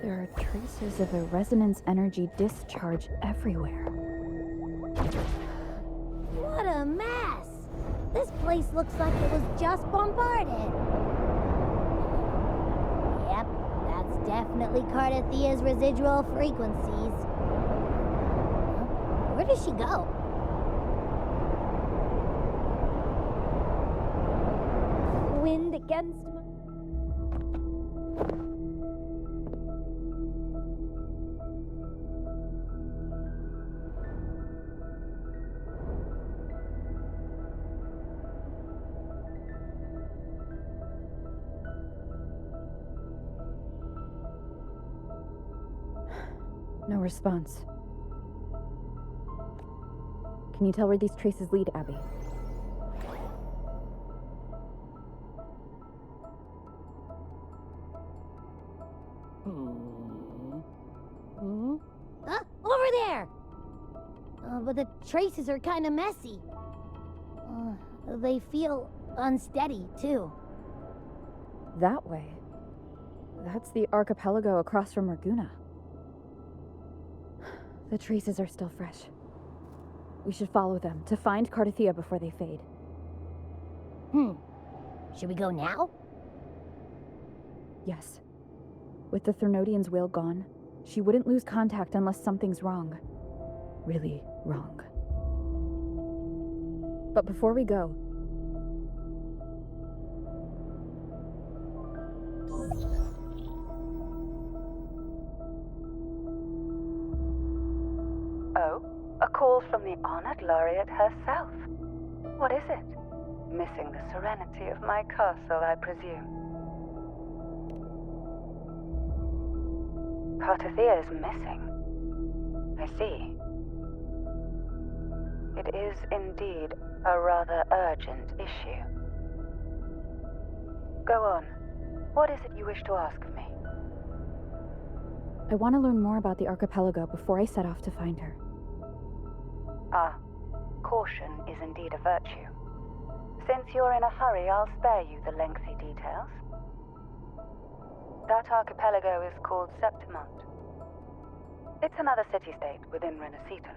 There are traces of a resonance energy discharge everywhere. What a mess! This place looks like it was just bombarded. Yep, that's definitely Cardathia's residual frequencies. Where does she go? Wind against my... No response. Can you tell where these traces lead, Abby? Over there! But the traces are kind of messy. They feel unsteady, too. That way. That's the archipelago across from Ragusa. The traces are still fresh. We should follow them to find Cardathia before they fade. Should we go now? Yes. With the Thernodian's will gone, she wouldn't lose contact unless something's wrong. Really wrong. But before we go... Oh, a call from the honored laureate herself. What is it? Missing the serenity of my castle, I presume. Cardathia is missing. I see. It is indeed a rather urgent issue. Go on. What is it you wish to ask of me? I want to learn more about the archipelago before I set off to find her. Caution is indeed a virtue. Since you're in a hurry, I'll spare you the lengthy details. That archipelago is called Septimont. It's another city-state within Rinascita.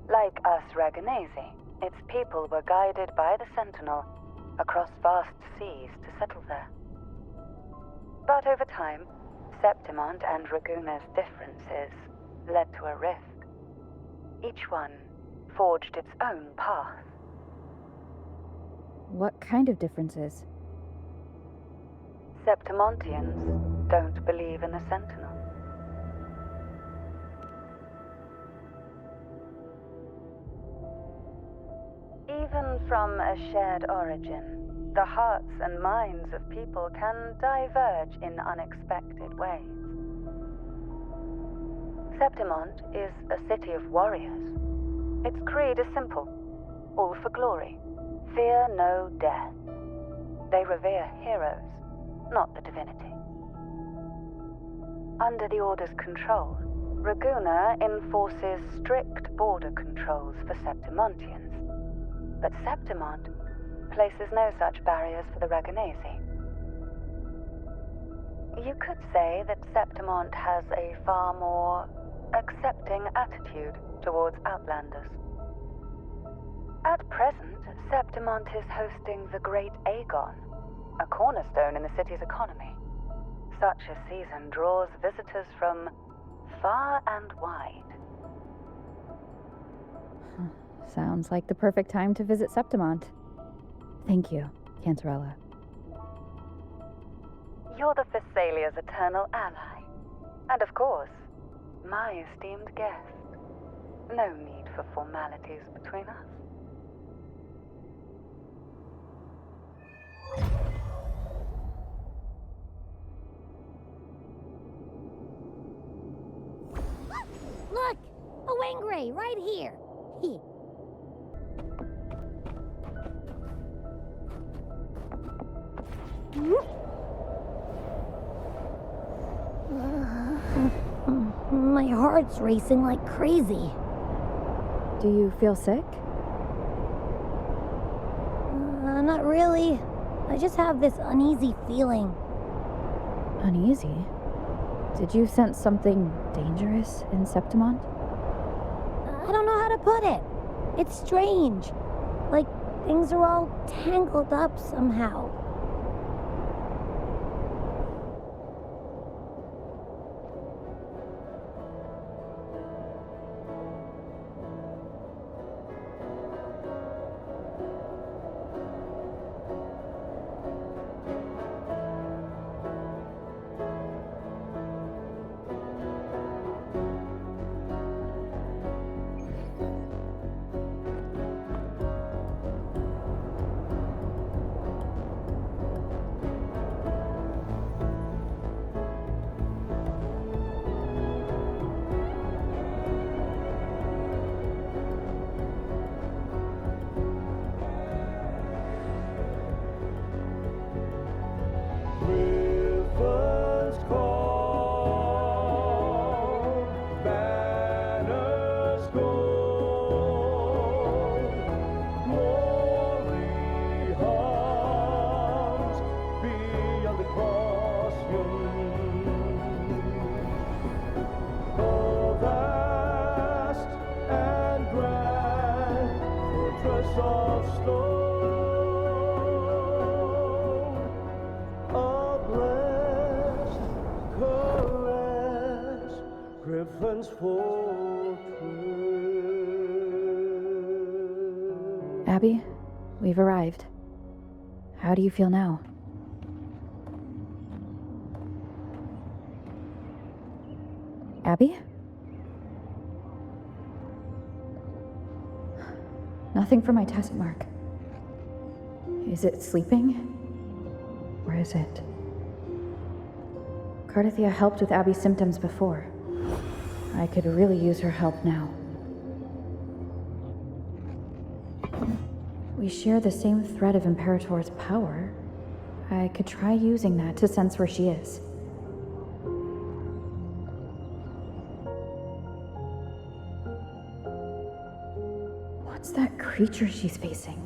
Like us Raganese, its people were guided by the Sentinel across vast seas to settle there. But over time, Septimont and Ragusa's differences led to a rift. Each one forged its own path. What kind of differences? Septimontians don't believe in the Sentinel. Even from a shared origin, the hearts and minds of people can diverge in unexpected ways. Septimont is a city of warriors. Its creed is simple, all for glory. Fear no death. They revere heroes, not the divinity. Under the Order's control, Ragusa enforces strict border controls for Septimontians, but Septimont places no such barriers for the Raganese. You could say that Septimont has a far more accepting attitude towards outlanders. At present, Septimont is hosting the Great Aegon, a cornerstone in the city's economy. Such a season draws visitors from far and wide. Sounds like the perfect time to visit Septimont. Thank you, Cantarella. You're the Thessalia's eternal ally. And of course, my esteemed guest. No need for formalities between us. Look! A Wengray right here! My heart's racing like crazy. Do you feel sick? Not really. I just have this uneasy feeling. Uneasy? Did you sense something dangerous in Septimont? I don't know how to put it. It's strange. Like things are all tangled up somehow. Abby, we've arrived. How do you feel now? Abby? Nothing from my test mark. Is it sleeping? Or is it? Cardathia helped with Abby's symptoms before. I could really use her help now. We share the same thread of Imperator's power. I could try using that to sense where she is. What's that creature she's facing?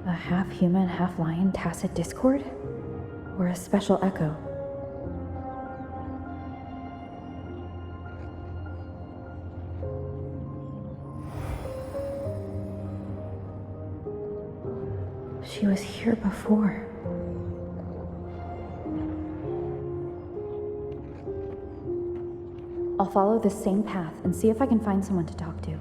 A half-human, half-lion tacit discord? Or a special echo? She was here before. I'll follow the same path and see if I can find someone to talk to.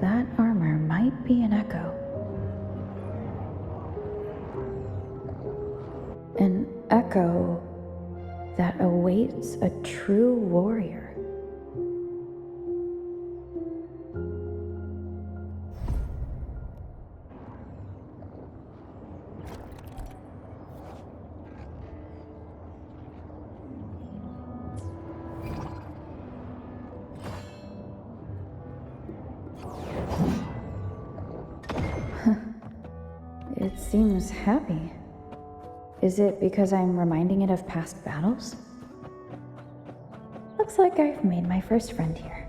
That armor might be an echo. An echo that awaits a true warrior. It seems happy. Is it because I'm reminding it of past battles? Looks like I've made my first friend here.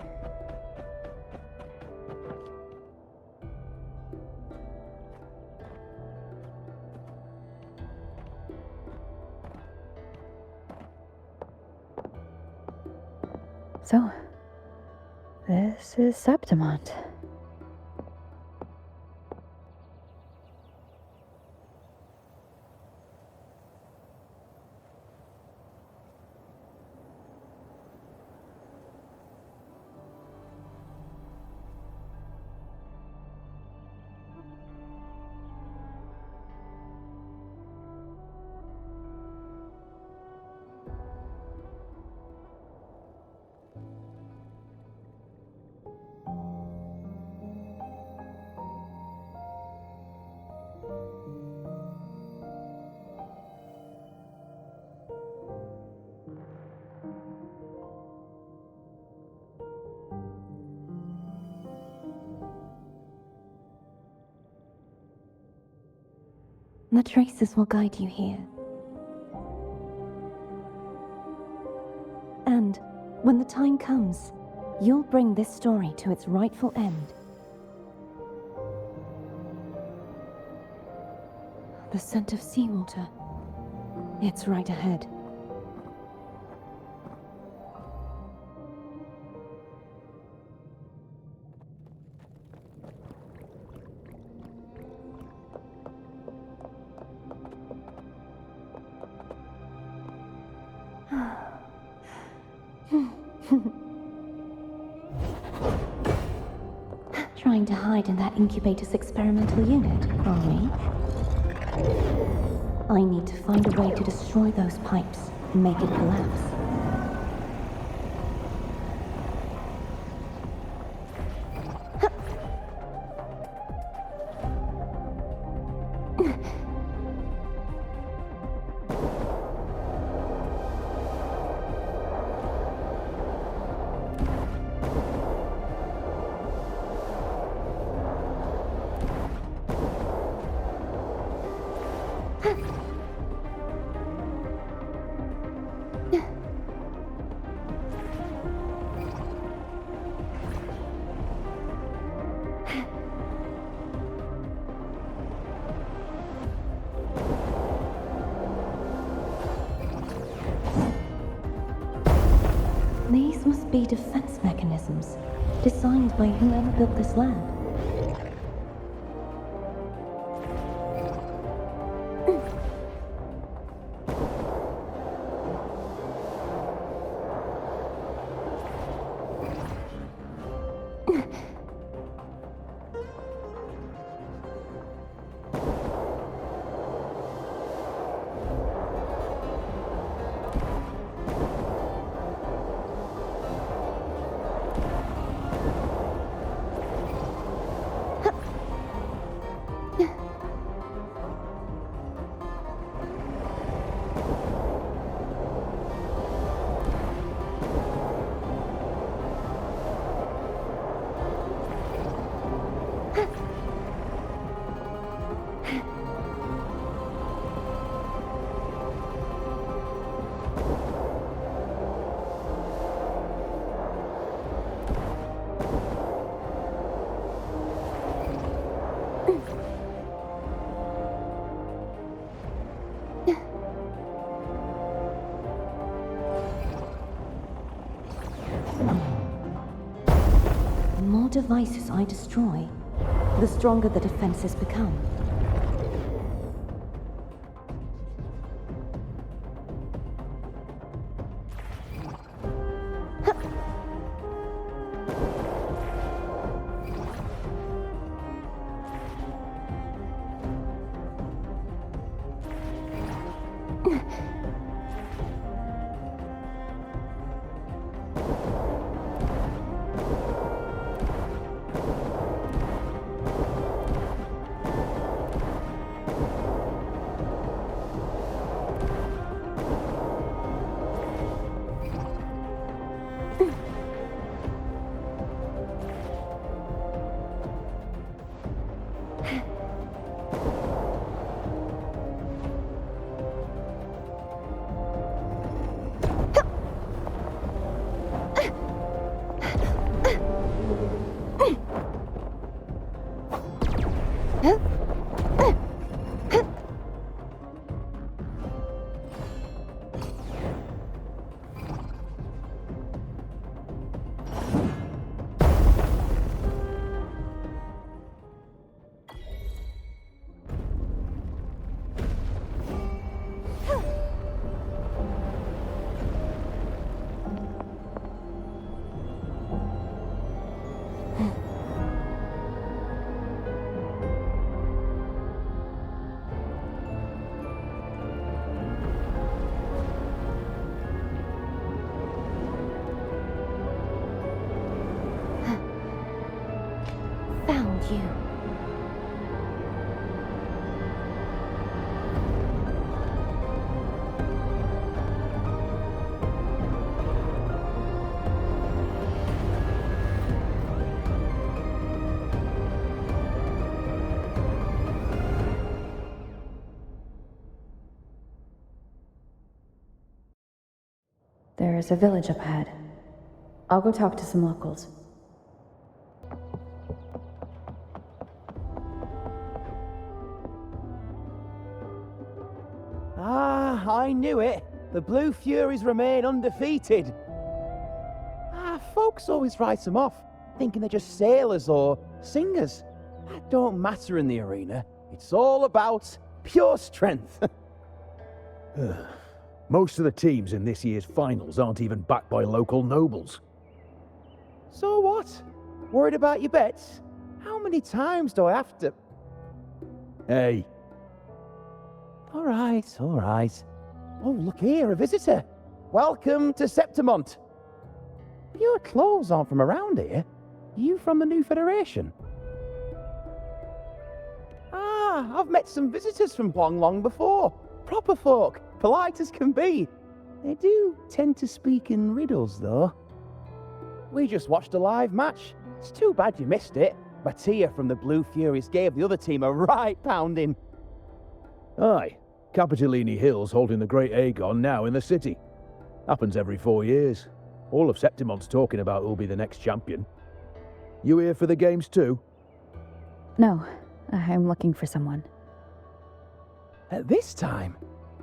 So, this is Septimont. The traces will guide you here. And when the time comes, you'll bring this story to its rightful end. The scent of seawater. It's right ahead. Trying to hide in that incubator's experimental unit, are we? I need to find a way to destroy those pipes and make it collapse. These must be defense mechanisms, designed by whoever built this lab. The more devices I destroy, the stronger the defenses become. There's a village up ahead. I'll go talk to some locals. Ah, I knew it. The Blue Furies remain undefeated. Folks always write them off, thinking they're just sailors or singers. That don't matter in the arena. It's all about pure strength. Most of the teams in this year's finals aren't even backed by local nobles. So what? Worried about your bets? How many times do I have to... Hey, All right. Oh, look here, a visitor. Welcome to Septimont. Your clothes aren't from around here. You from the New Federation? Ah, I've met some visitors from Huanglong before. Proper folk, polite as can be. They do tend to speak in riddles, though. We just watched a live match. It's too bad you missed it. Mattia from the Blue Furies gave the other team a right pounding. aye. Capitolini Hill's holding the Great Aegon now in the city. Happens every 4 years. All of Septimont's talking about who'll be the next champion. You here for the games too? No, I'm looking for someone. At this time?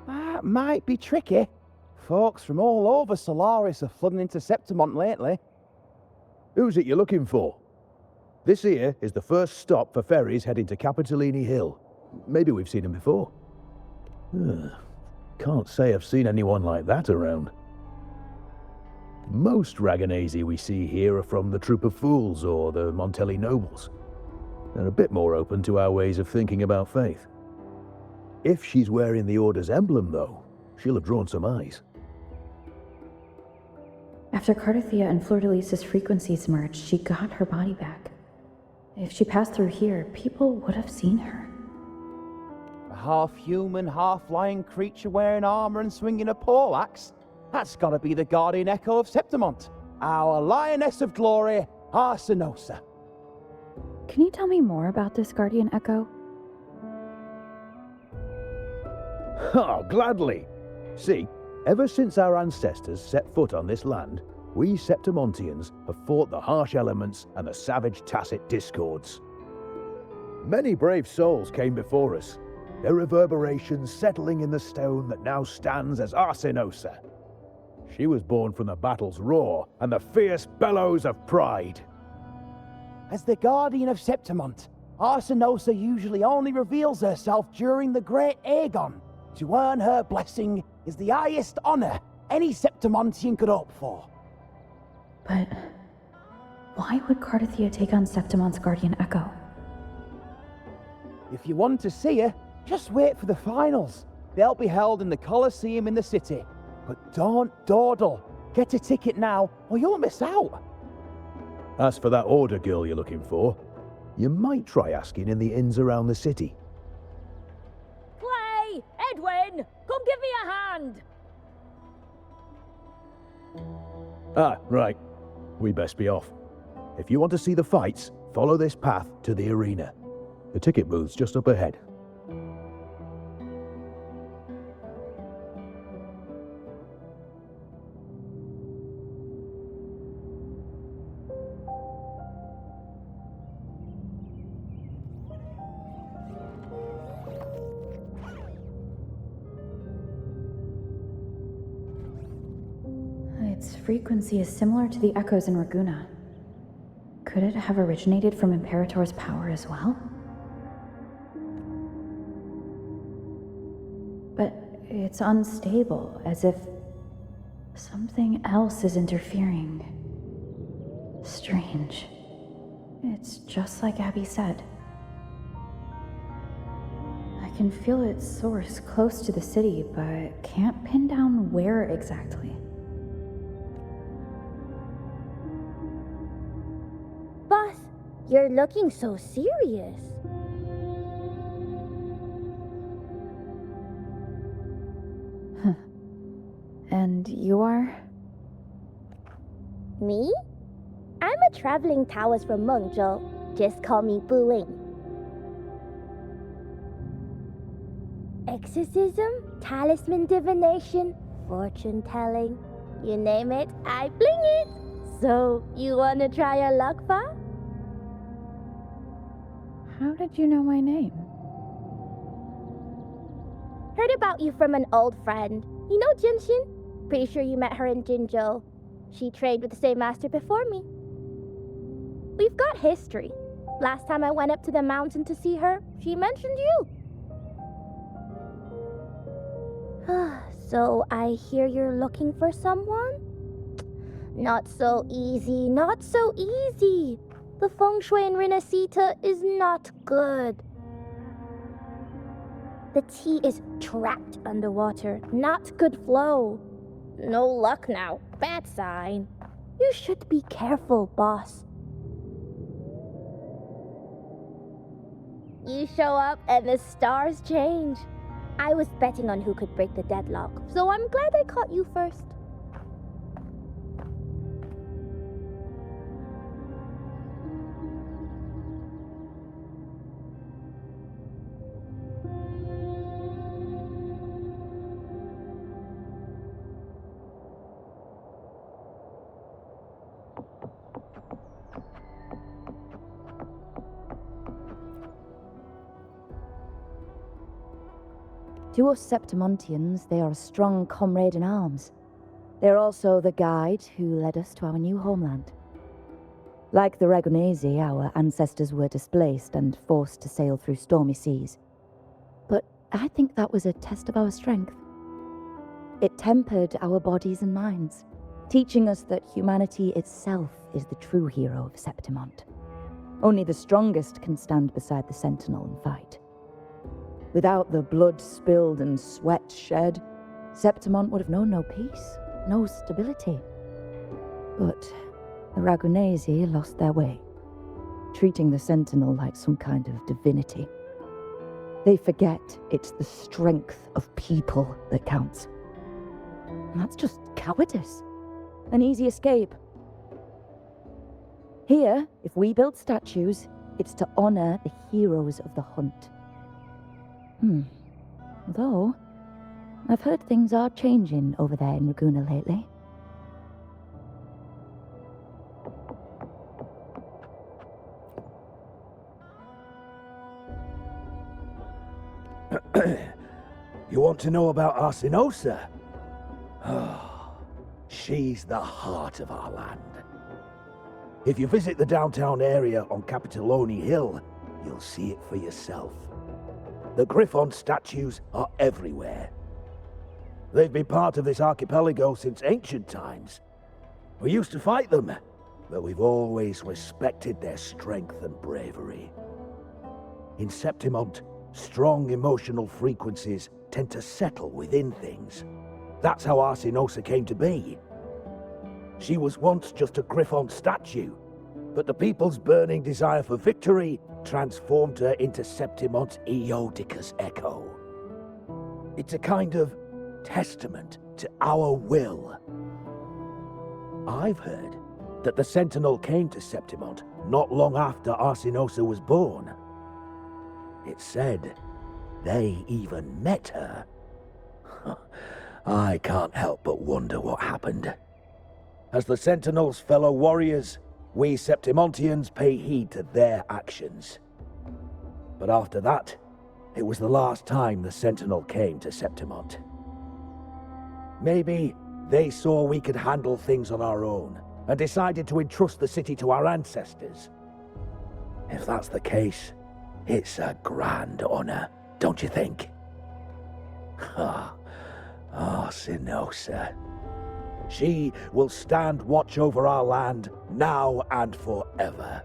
That might be tricky. Folks from all over Solaris are flooding into Septimont lately. Who's it you're looking for? This here is the first stop for ferries heading to Capitolini Hill. Maybe we've seen him before. Can't say I've seen anyone like that around. Most Raganesi we see here are from the Troop of Fools or the Montelli Nobles. They're a bit more open to our ways of thinking about faith. If she's wearing the Order's emblem, though, she'll have drawn some eyes. After Cardathia and Fleur-de-Lis's frequencies merged, she got her body back. If she passed through here, people would have seen her. A half-human, half-lion creature wearing armor and swinging a poleaxe? That's gotta be the guardian echo of Septimont. Our lioness of glory, Arsinosa. Can you tell me more about this guardian echo? Ha, gladly! See, ever since our ancestors set foot on this land, we Septimontians have fought the harsh elements and the savage tacit discords. Many brave souls came before us, their reverberations settling in the stone that now stands as Arsinosa. She was born from the battle's roar and the fierce bellows of pride. As the guardian of Septimont, Arsinosa usually only reveals herself during the Great Aegon. To earn her blessing is the highest honor any Septimontian could hope for. But why would Cardathia take on Septimont's guardian echo? If you want to see her, just wait for the finals. They'll be held in the Colosseum in the city. But don't dawdle. Get a ticket now, or you'll miss out. As for that Order girl you're looking for, you might try asking in the inns around the city. Clay! Edwin! Come give me a hand! Ah, right. We best be off. If you want to see the fights, follow this path to the arena. The ticket booth's just up ahead. Its frequency is similar to the echoes in Raguna. Could it have originated from Imperator's power as well? But it's unstable, as if something else is interfering. Strange. It's just like Abby said. I can feel its source close to the city, but can't pin down where exactly. Boss, you're looking so serious. And you are? Me? I'm a traveling Taoist from Mengzhou. Just call me Buling. Exorcism, talisman divination, fortune telling. You name it, I bling it. So, you wanna try your luck, Pa? How did you know my name? Heard about you from an old friend. You know Jinshin? Pretty sure you met her in Jinzhou. She trained with the same master before me. We've got history. Last time I went up to the mountain to see her, she mentioned you. So I hear you're looking for someone? Not so easy, not so easy. The feng shui in Rinascita is not good. The tea is trapped underwater, not good flow. No luck now, bad sign. You should be careful, boss. You show up and the stars change. I was betting on who could break the deadlock, so I'm glad I caught you first. To us Septimontians, they are a strong comrade in arms. They're also the guide who led us to our new homeland. Like the Ragonese, our ancestors were displaced and forced to sail through stormy seas. But I think that was a test of our strength. It tempered our bodies and minds, teaching us that humanity itself is the true hero of Septimont. Only the strongest can stand beside the Sentinel and fight. Without the blood spilled and sweat shed, Septimont would have known no peace, no stability. But the Ragonese lost their way, treating the Sentinel like some kind of divinity. They forget it's the strength of people that counts. And that's just cowardice. An easy escape. Here, if we build statues, it's to honor the heroes of the hunt. Though, I've heard things are changing over there in Raguna lately. You want to know about Arsinosa? She's the heart of our land. If you visit the downtown area on Capitoloni Hill, you'll see it for yourself. The Griffon statues are everywhere. They've been part of this archipelago since ancient times. We used to fight them, but we've always respected their strength and bravery. In Septimont, strong emotional frequencies tend to settle within things. That's how Arsinosa came to be. She was once just a Griffon statue, but the people's burning desire for victory transformed her into Septimont's Eodicus echo. It's a kind of testament to our will. I've heard that the Sentinel came to Septimont not long after Arsinosa was born. It's said they even met her. I can't help but wonder what happened. As the Sentinel's fellow warriors, we Septimontians pay heed to their actions. But after that, it was the last time the Sentinel came to Septimont. Maybe they saw we could handle things on our own, and decided to entrust the city to our ancestors. If that's the case, it's a grand honor, don't you think? Arsinosa. She will stand watch over our land now and forever.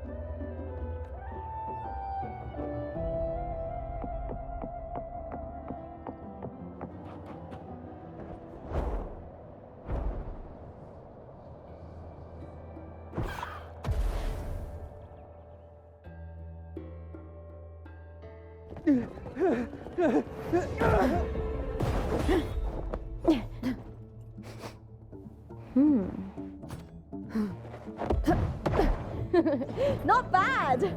Not bad!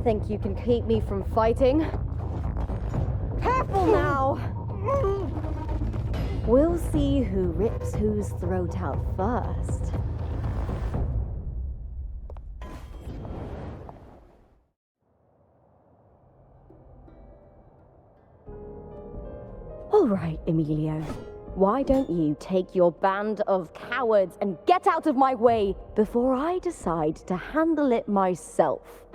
think you can keep me from fighting? Careful now! We'll see who rips whose throat out first. All right, Emilio. Why don't you take your band of cowards and get out of my way before I decide to handle it myself?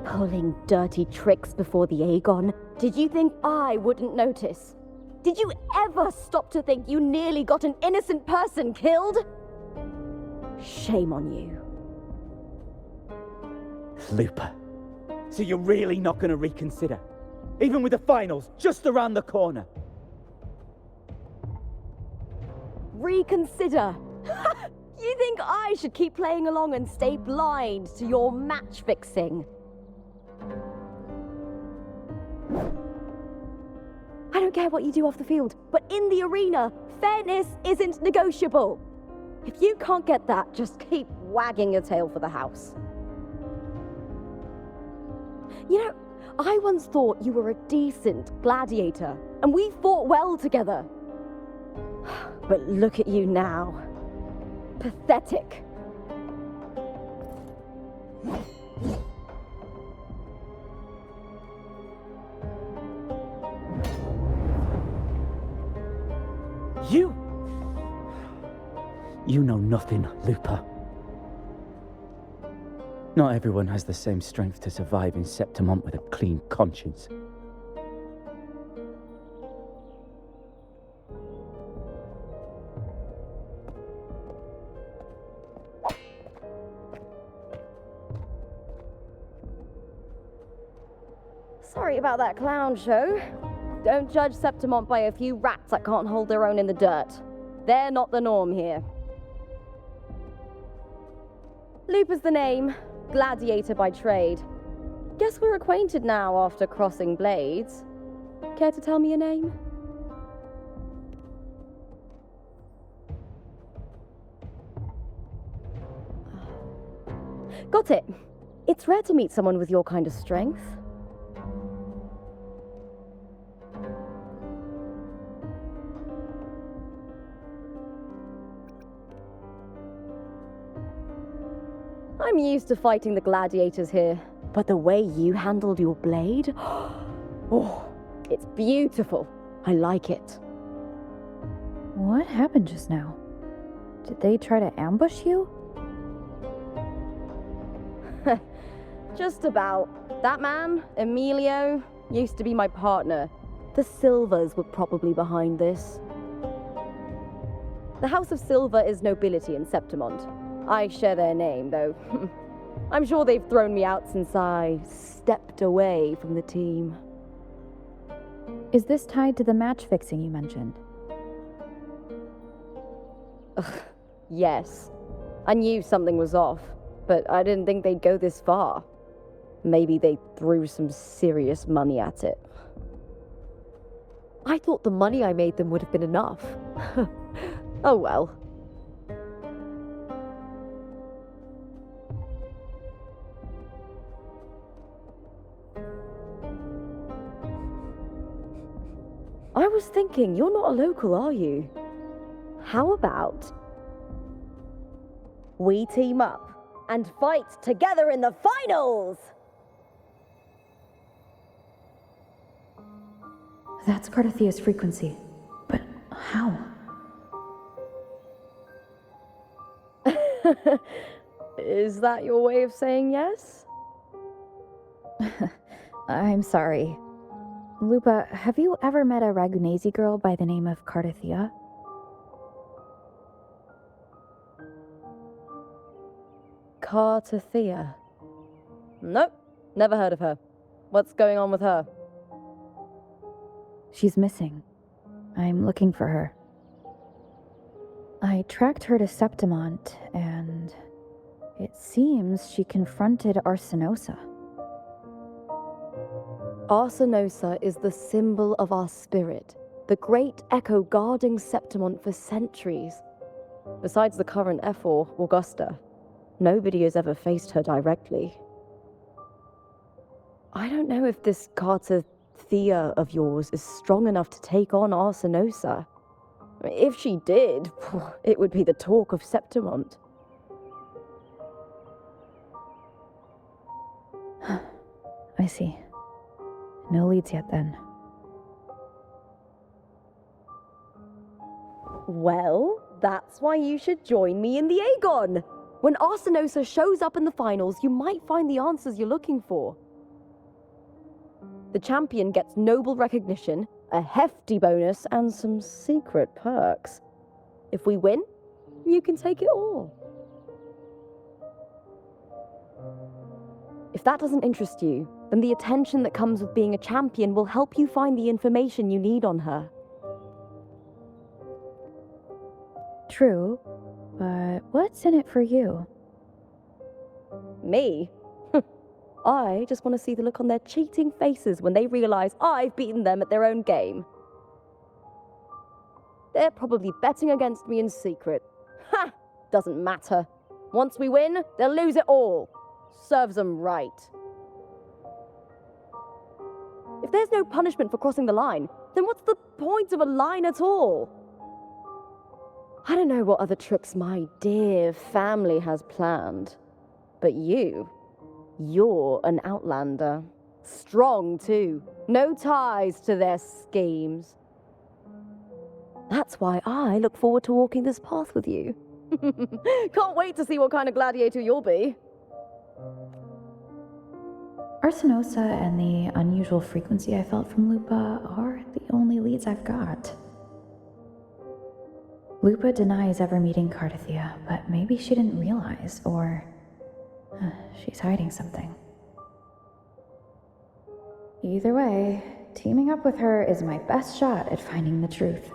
Pulling dirty tricks before the Aegon. Did you think I wouldn't notice? Did you ever stop to think you nearly got an innocent person killed? Shame on you. Lupa, so you're really not going to reconsider? Even with the finals just around the corner? Reconsider? You think I should keep playing along and stay blind to your match fixing? I don't care what you do off the field, but in the arena, fairness isn't negotiable. If you can't get that, just keep wagging your tail for the house. You know, I once thought you were a decent gladiator, and we fought well together. But look at you now. Pathetic. You know nothing, Lupa. Not everyone has the same strength to survive in Septimont with a clean conscience. Sorry about that clown show. Don't judge Septimont by a few rats that can't hold their own in the dirt. They're not the norm here. Lupa's the name, gladiator by trade. Guess we're acquainted now after crossing blades. Care to tell me your name? Got it. It's rare to meet someone with your kind of strength. I'm used to fighting the gladiators here, but the way you handled your blade, oh, it's beautiful. I like it. What happened just now? Did they try to ambush you? Just about. That man, Emilio, used to be my partner. The Silvers were probably behind this. The House of Silver is nobility in Septimont. I share their name, though. I'm sure they've thrown me out since I stepped away from the team. Is this tied to the match fixing you mentioned? Yes. I knew something was off, but I didn't think they'd go this far. Maybe they threw some serious money at it. I thought the money I made them would have been enough. Oh well. I was thinking, you're not a local, are you? How about we team up and fight together in the finals? That's Cardathia's frequency. But how? Is that your way of saying yes? I'm sorry. Lupa, have you ever met a Ragunesi girl by the name of Cardathia? Cardathia? Nope, never heard of her. What's going on with her? She's missing. I'm looking for her. I tracked her to Septimont, and it seems she confronted Arsenosa. Arsenosa is the symbol of our spirit, the great echo guarding Septimont for centuries. Besides the current F4, Augusta, nobody has ever faced her directly. I don't know if this Carter Thea of yours is strong enough to take on Arsinosa. If she did, it would be the talk of Septimont. I see. No leads yet then. Well, that's why you should join me in the Aegon. When Arsinosa shows up in the finals, you might find the answers you're looking for. The champion gets noble recognition, a hefty bonus, and some secret perks. If we win, you can take it all. If that doesn't interest you, then the attention that comes with being a champion will help you find the information you need on her. True, but what's in it for you? Me? I just want to see the look on their cheating faces when they realize I've beaten them at their own game. They're probably betting against me in secret. Ha! Doesn't matter. Once we win, they'll lose it all. Serves them right. If there's no punishment for crossing the line, then what's the point of a line at all? I don't know what other tricks my dear family has planned, but you're an outlander. Strong, too. No ties to their schemes. That's why I look forward to walking this path with you. Can't wait to see what kind of gladiator you'll be. Arsinosa and the unusual frequency I felt from Lupa are the only leads I've got. Lupa denies ever meeting Cardathea, but maybe she didn't realize, or she's hiding something. Either way, teaming up with her is my best shot at finding the truth.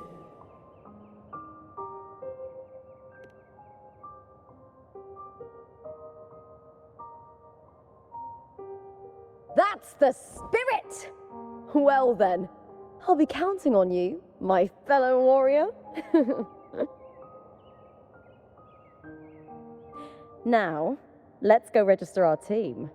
That's the spirit! Well then, I'll be counting on you, my fellow warrior. Now, let's go register our team.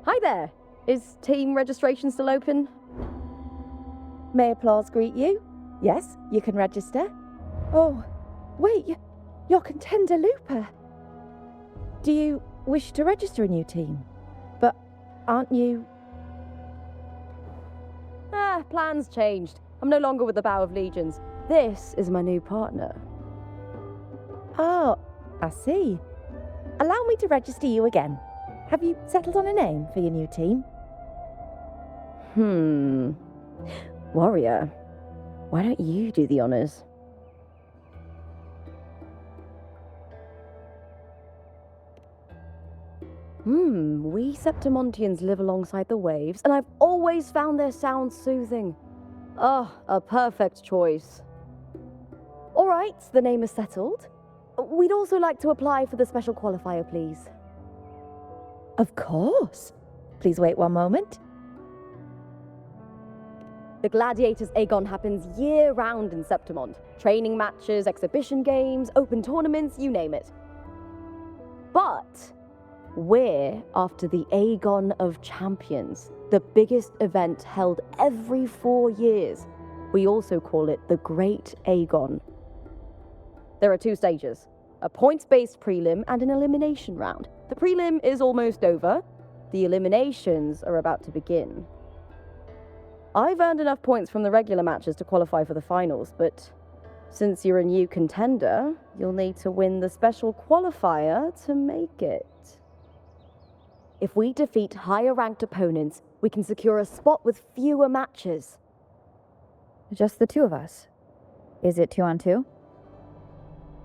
Hi there! Is team registration still open? May Applause greet you? Yes, you can register. Oh, wait, you're contender Lupa. Do you wish to register a new team? But aren't you... plans changed. I'm no longer with the Bow of Legions. This is my new partner. Oh, I see. Allow me to register you again. Have you settled on a name for your new team? Warrior, why don't you do the honors? We Septimontians live alongside the waves, and I've always found their sound soothing. A perfect choice. All right, the name is settled. We'd also like to apply for the special qualifier, please. Of course. Please wait one moment. The Gladiators Aegon happens year-round in Septimont. Training matches, exhibition games, open tournaments, you name it. But we're after the Aegon of Champions, the biggest event held every 4 years. We also call it the Great Aegon. There are 2 stages, a points-based prelim and an elimination round. The prelim is almost over. The eliminations are about to begin. I've earned enough points from the regular matches to qualify for the finals, but since you're a new contender, you'll need to win the special qualifier to make it. If we defeat higher-ranked opponents, we can secure a spot with fewer matches. Just the 2 of us. Is it 2 on 2?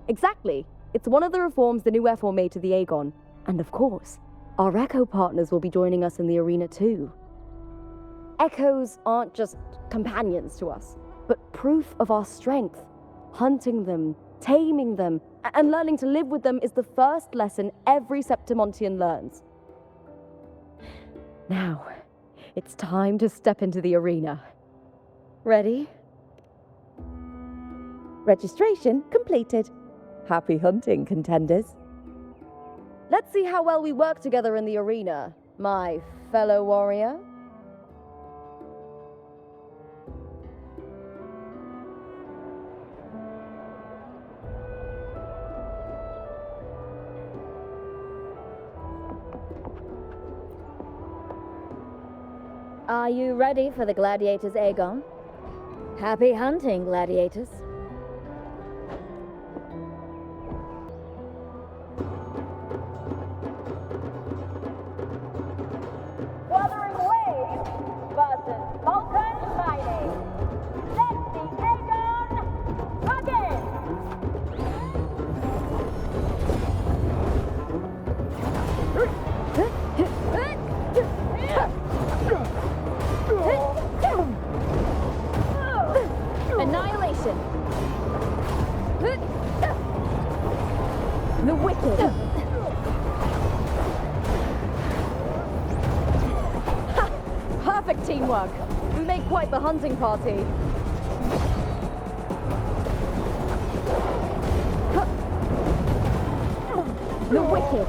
Exactly. It's one of the reforms the new F4 made to the Aegon. And of course, our Echo partners will be joining us in the arena too. Echoes aren't just companions to us. proof of our strength. Hunting them, taming them, and learning to live with them is the first lesson every Septimontian learns. Now, it's time to step into the arena. Ready? Registration completed. Happy hunting, contenders. Let's see how well we work together in the arena, my fellow warrior. Are you ready for the gladiators, Aegon? Happy hunting, gladiators. Wuthering Waves versus Molten Mining. Let the Aegon begin! Annihilation! The Wicked! Ha! Perfect teamwork! We make quite the hunting party. The Wicked!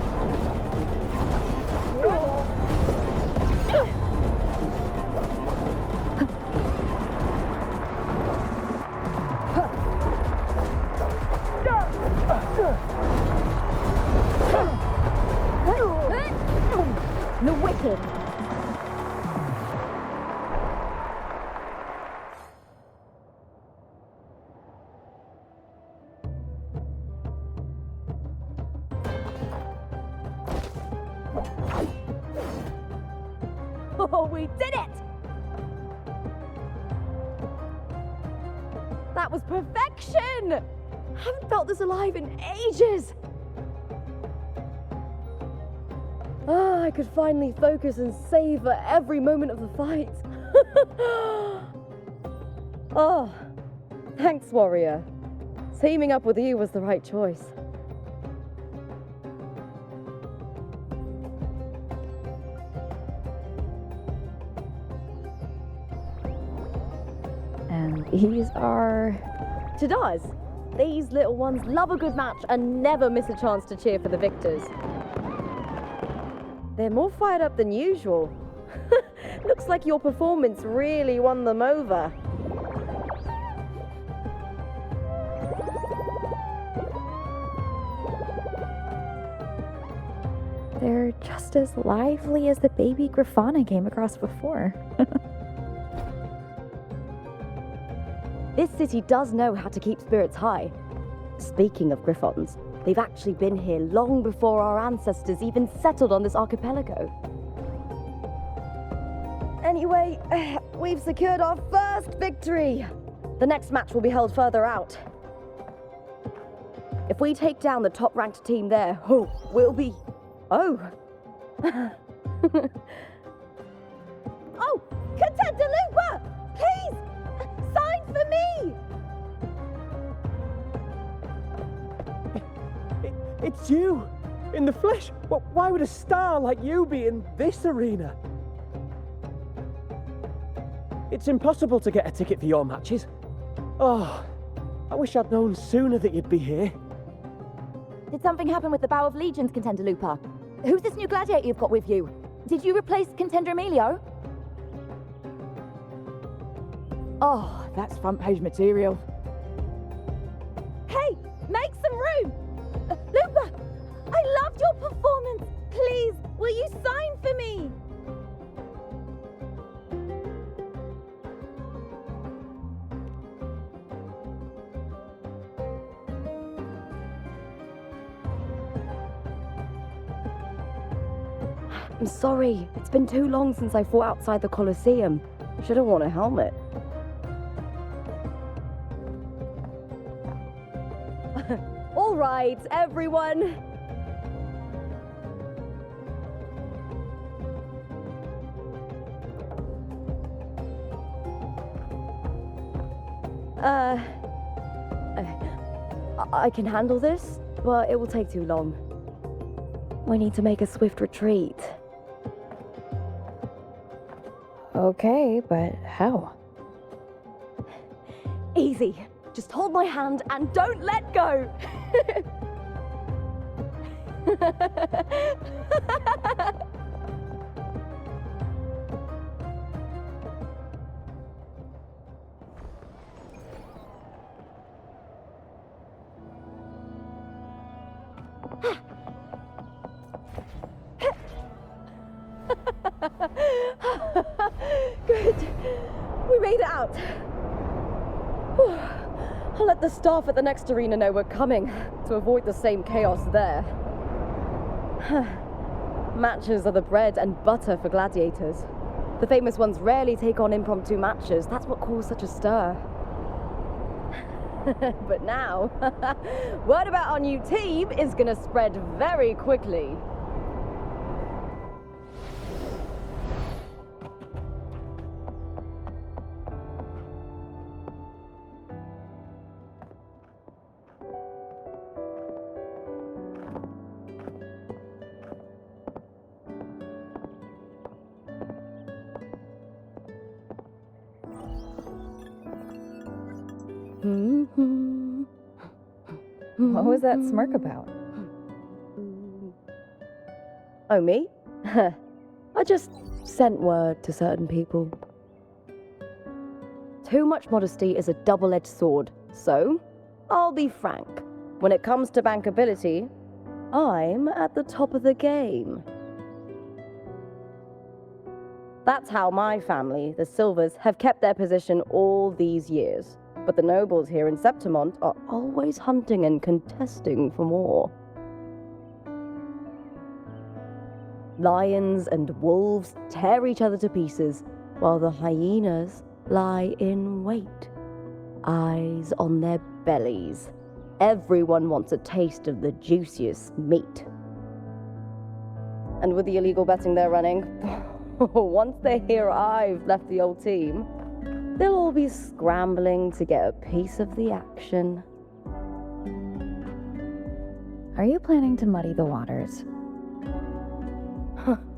The Wicked! Oh, we did it! That was perfection! Haven't felt this alive in ages! Ah, I could finally focus and savor every moment of the fight. Oh, thanks, warrior. Teaming up with you was the right choice. And these are... Chadars, these little ones love a good match and never miss a chance to cheer for the victors. They're more fired up than usual. Looks like your performance really won them over. They're just as lively as the baby Grafana came across before. This city does know how to keep spirits high. Speaking of Griffons, they've actually been here long before our ancestors even settled on this archipelago. Anyway, we've secured our first victory. The next match will be held further out. If we take down the top-ranked team there, we'll be... Oh! Oh! Contender Lupa! Please! Sign for me! It's you! In the flesh! Well, why would a star like you be in this arena? It's impossible to get a ticket for your matches. Oh, I wish I'd known sooner that you'd be here. Did something happen with the Bow of Legions, Contender Lupa? Who's this new gladiator you've got with you? Did you replace Contender Emilio? Oh, that's front page material. Hey, make some room! Lupa, I loved your performance. Please, will you sign for me? I'm sorry. It's been too long since I fought outside the Colosseum. Should have worn a helmet. All right, everyone. I can handle this, but it will take too long. We need to make a swift retreat. Okay, but how? Easy. Just hold my hand and don't let go. Good. We made it out. Whew. I'll let the staff at the next arena know we're coming to avoid the same chaos there. Matches are the bread and butter for gladiators. The famous ones rarely take on impromptu matches. That's what caused such a stir. But now, word about our new team is gonna spread very quickly. What was that smirk about? Oh, me? I just sent word to certain people. Too much modesty is a double-edged sword, so I'll be frank. When it comes to bankability, I'm at the top of the game. That's how my family, the Silvers, have kept their position all these years. But the nobles here in Septimont are always hunting and contesting for more. Lions and wolves tear each other to pieces, while the hyenas lie in wait, eyes on their bellies. Everyone wants a taste of the juiciest meat. And with the illegal betting they're running, once they hear I've left the old team, they'll all be scrambling to get a piece of the action. Are you planning to muddy the waters?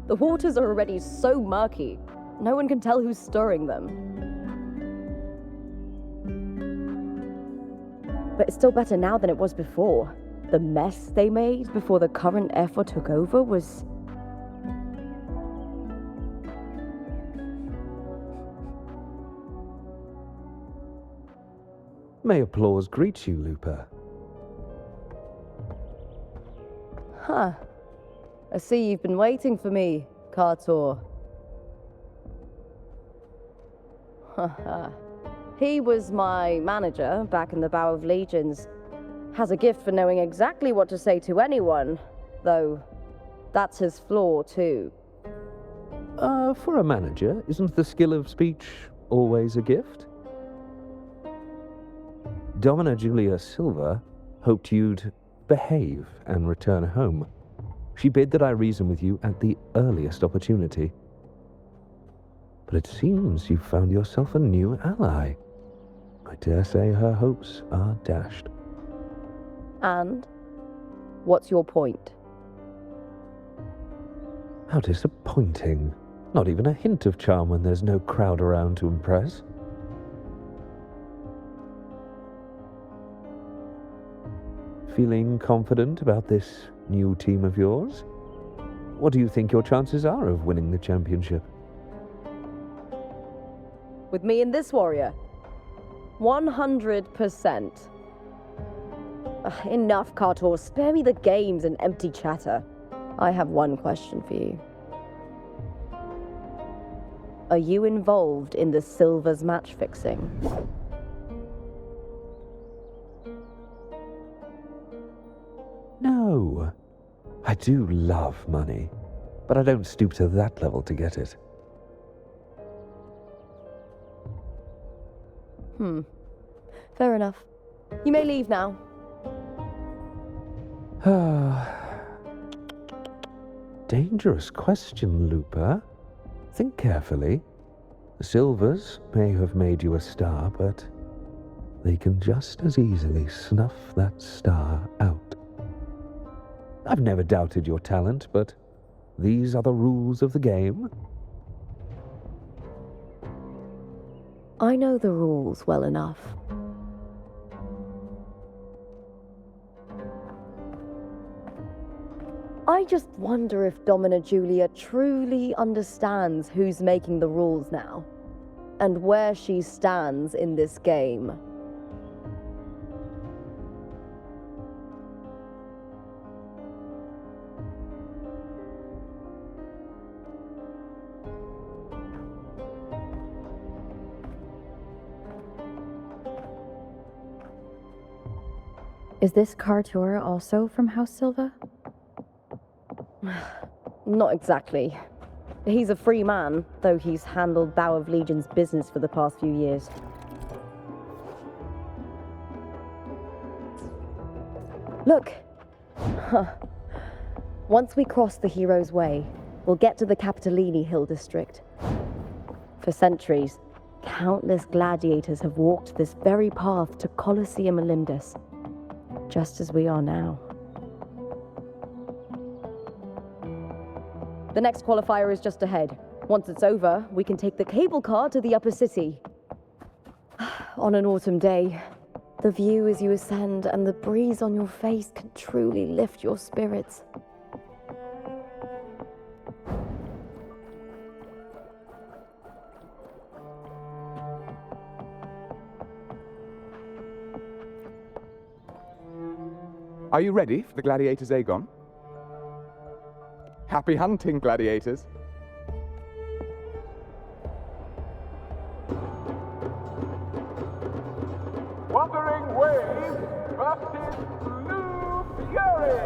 The waters are already so murky, no one can tell who's stirring them. But it's still better now than it was before. The mess they made before the current effort took over was... May applause greet you, Lupa. Huh. I see you've been waiting for me, Kartor. He was my manager back in the Bow of Legions. Has a gift for knowing exactly what to say to anyone, though that's his flaw too. For a manager, isn't the skill of speech always a gift? Domina Julia Silva hoped you'd behave and return home. She bid that I reason with you at the earliest opportunity. But it seems you've found yourself a new ally. I dare say her hopes are dashed. And? What's your point? How disappointing. Not even a hint of charm when there's no crowd around to impress. Feeling confident about this new team of yours? What do you think your chances are of winning the championship? With me and this warrior? 100%. Enough, Kartor. Spare me the games and empty chatter. I have one question for you. Are you involved in the Silvers match fixing? No. I do love money, but I don't stoop to that level to get it. Fair enough. You may leave now. Dangerous question, Lupa. Think carefully. The Silvers may have made you a star, but they can just as easily snuff that star out. I've never doubted your talent, but these are the rules of the game. I know the rules well enough. I just wonder if Domina Julia truly understands who's making the rules now, and where she stands in this game. Is this car tour also from House Silva? Not exactly. He's a free man, though he's handled Bow of Legion's business for the past few years. Look! Once we cross the Hero's Way, we'll get to the Capitolini Hill district. For centuries, countless gladiators have walked this very path to Colosseum Olympus, just as we are now. The next qualifier is just ahead. Once it's over, we can take the cable car to the upper city. On an autumn day, the view as you ascend and the breeze on your face can truly lift your spirits. Are you ready for the gladiators, Aegon? Happy hunting, gladiators. Wuthering Wave versus Blue Fury.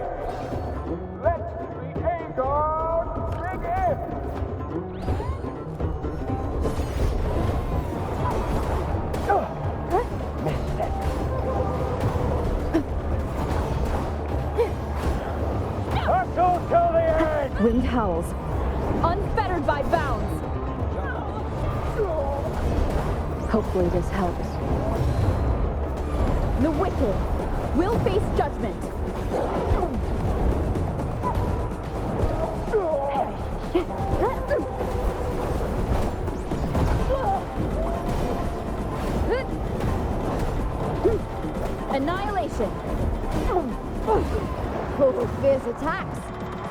Let the Aegon begin. Hustle till the end! Wind howls. Unfettered by bounds. Hopefully this helps. The wicked will face judgment. Annihilation. Oh, fierce attacks.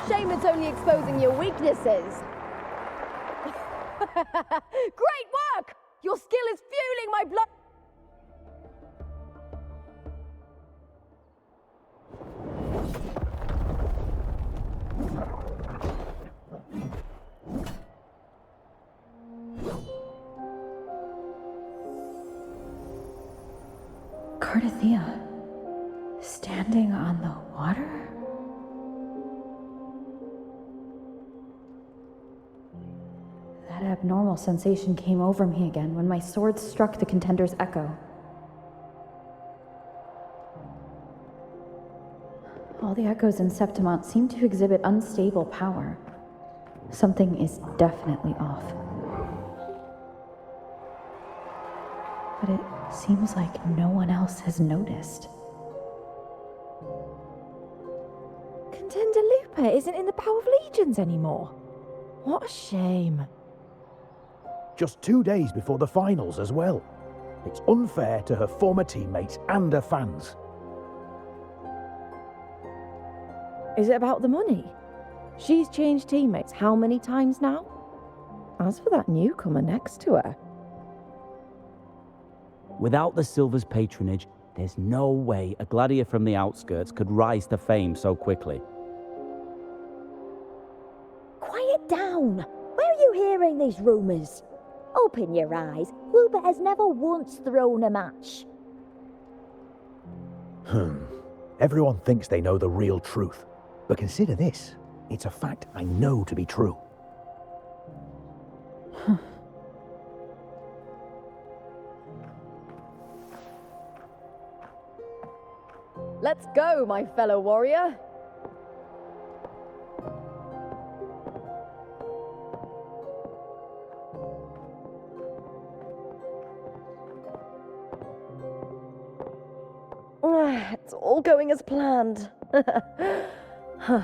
Shame it's only exposing your weaknesses. Great work! Your skill is fueling my blood. Cardathea, standing on the water? That abnormal sensation came over me again when my sword struck the contender's echo. All the echoes in Septimont seem to exhibit unstable power. Something is definitely off. But it seems like no one else has noticed. Contender Lupa isn't in the Bow of Legions anymore. What a shame. Just 2 days before the finals as well. It's unfair to her former teammates and her fans. Is it about the money? She's changed teammates how many times now? As for that newcomer next to her... Without the Silver's patronage, there's no way a gladiator from the outskirts could rise to fame so quickly. Quiet down! Where are you hearing these rumours? Open your eyes. Wilbur has never once thrown a match. Everyone thinks they know the real truth. But consider this. It's a fact I know to be true. Let's go, my fellow warrior. all going as planned. Huh.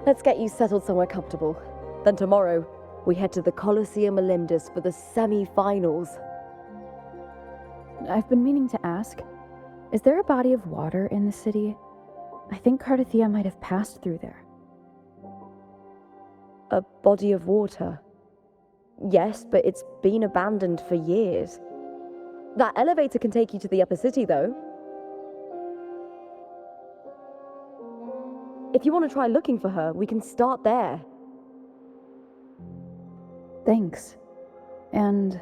Let's get you settled somewhere comfortable. Then tomorrow, we head to the Colosseum Olympus for the semi-finals. I've been meaning to ask, is there a body of water in the city? I think Cardathia might have passed through there. A body of water? Yes, but it's been abandoned for years. That elevator can take you to the upper city, though. If you want to try looking for her, we can start there. Thanks. And,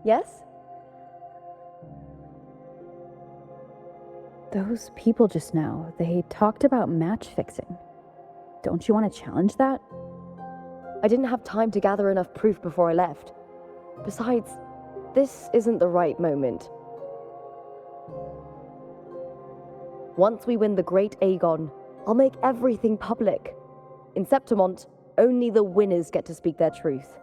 Yes? those people just now, they talked about match fixing. Don't you want to challenge that? I didn't have time to gather enough proof before I left. Besides, this isn't the right moment. Once we win the Great Aegon, I'll make everything public. In Septimont, only the winners get to speak their truth.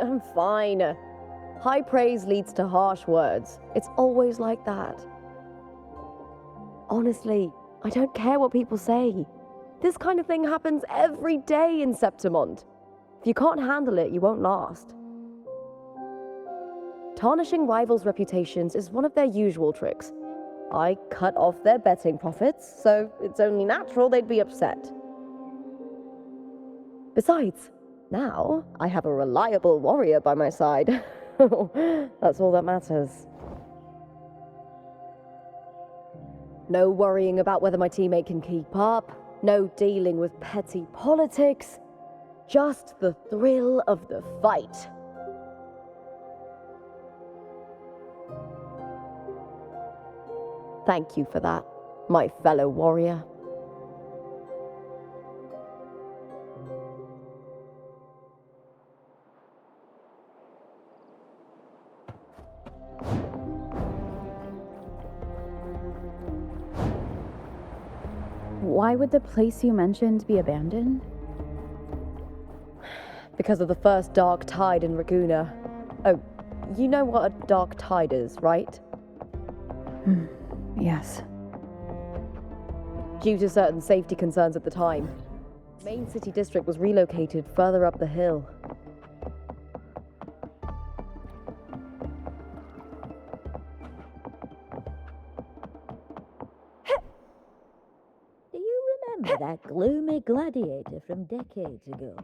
I'm fine. High praise leads to harsh words. It's always like that. Honestly, I don't care what people say. This kind of thing happens every day in Septimont. If you can't handle it, you won't last. Tarnishing rivals' reputations is one of their usual tricks. I cut off their betting profits, so it's only natural they'd be upset. Besides, now I have a reliable warrior by my side. That's all that matters. No worrying about whether my teammate can keep up, no dealing with petty politics, just the thrill of the fight. Thank you for that, my fellow warrior. Why would the place you mentioned be abandoned? Because of the first dark tide in Raguna. Oh, you know what a dark tide is, right? Yes. Due to certain safety concerns at the time, the main city district was relocated further up the hill. Do you remember that gloomy gladiator from decades ago?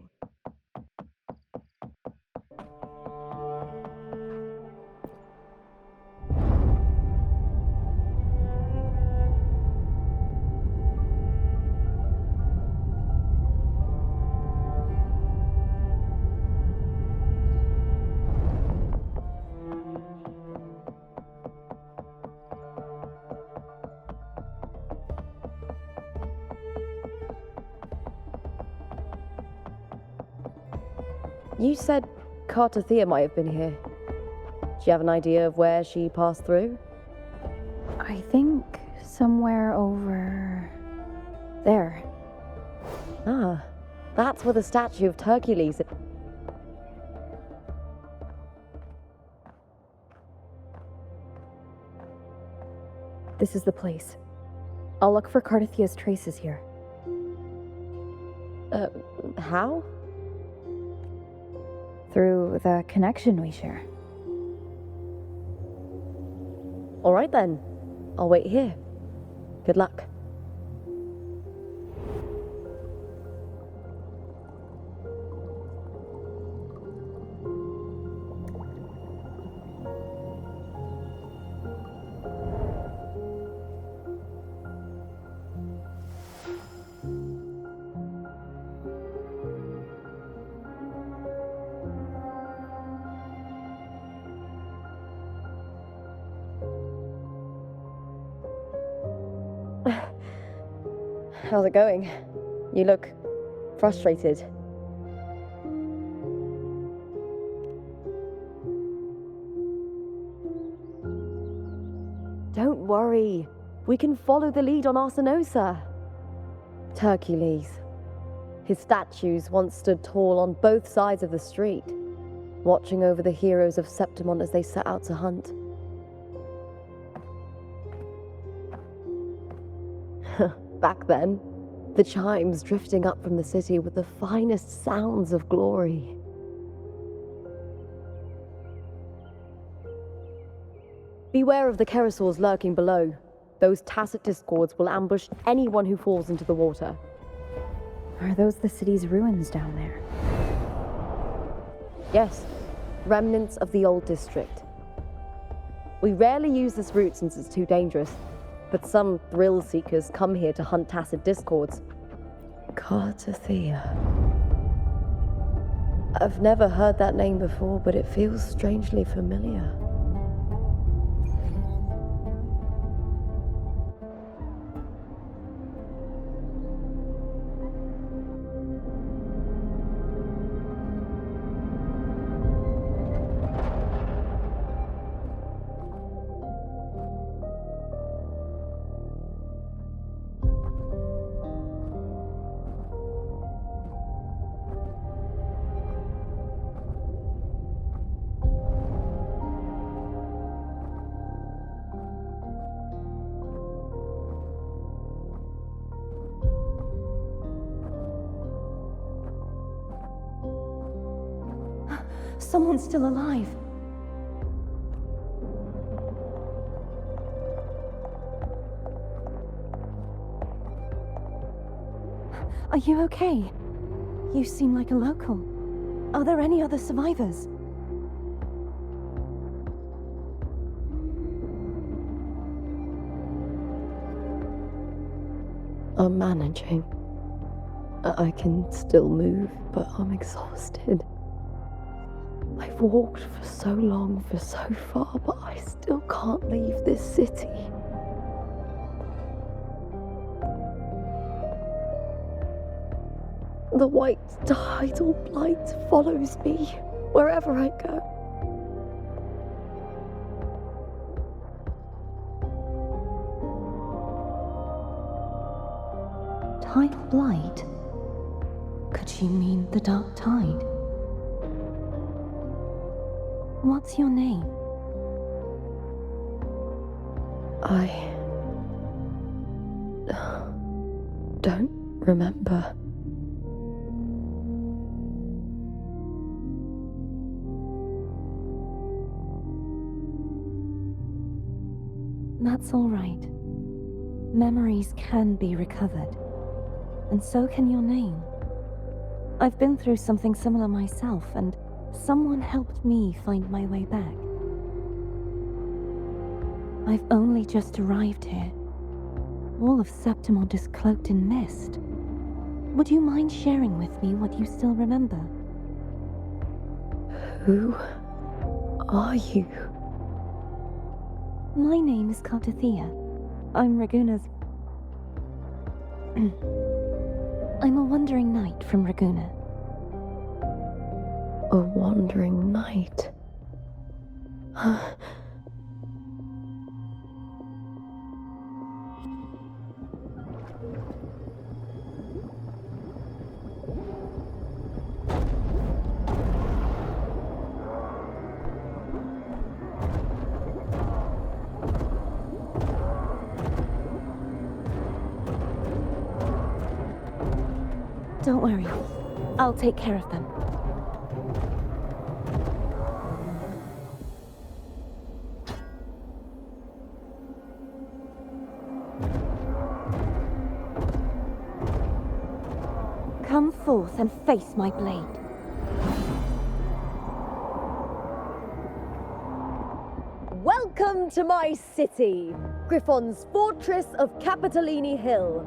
You said Cardathia might have been here. Do you have an idea of where she passed through? I think somewhere over there. Ah, that's where the statue of Hercules is. This is the place. I'll look for Cardathia's traces here. How? Through the connection we share. All right then. I'll wait here. Good luck. How's it going? You look frustrated. Don't worry. We can follow the lead on Arsinosa. Hercules. His statues once stood tall on both sides of the street. watching over the heroes of Septimont as they set out to hunt. Back then, the chimes drifting up from the city were the finest sounds of glory. Beware of the Kerosaurs lurking below. Those tacit discords will ambush anyone who falls into the water. Are those the city's ruins down there? Yes, remnants of the old district. We rarely use this route since it's too dangerous, but some thrill seekers come here to hunt tacit discords. Cartathea. I've never heard that name before, but it feels strangely familiar. Someone's still alive. Are you okay? You seem like a local. Are there any other survivors? I'm managing. I can still move, but I'm exhausted. I've walked for so long, for so far, but I still can't leave this city. The white tidal blight follows me wherever I go. Tidal blight? Could she mean the dark tide? What's your name? I don't remember. That's all right. Memories can be recovered. And so can your name. I've been through something similar myself, and someone helped me find my way back. I've only just arrived here. All of Septimont is cloaked in mist. Would you mind sharing with me what you still remember? Who are you? My name is Cartathea. I'm Raguna's... I'm a wandering knight from Raguna. A wandering knight. Don't worry. I'll take care of them. Come forth and face my blade. Welcome to my city, Griffon's fortress of Capitolini Hill.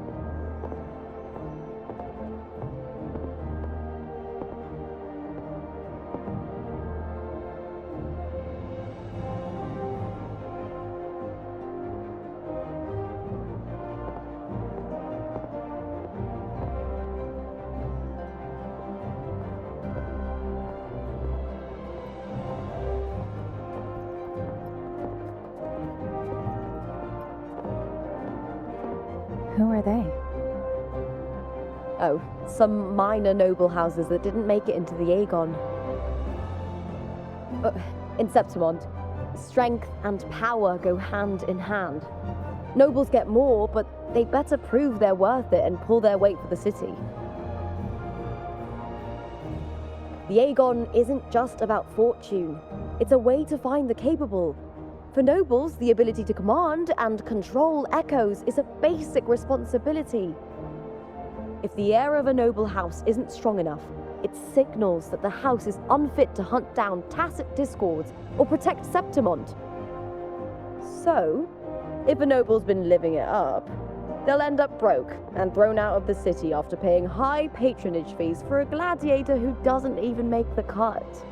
Who are they? Oh, some minor noble houses that didn't make it into the Aegon. In Septimont, strength and power go hand in hand. Nobles get more, but they better prove they're worth it and pull their weight for the city. The Aegon isn't just about fortune. It's a way to find the capable. For nobles, the ability to command and control echoes is a basic responsibility. If the heir of a noble house isn't strong enough, it signals that the house is unfit to hunt down tacit discords or protect Septimont. So, if a noble's been living it up, they'll end up broke and thrown out of the city after paying high patronage fees for a gladiator who doesn't even make the cut.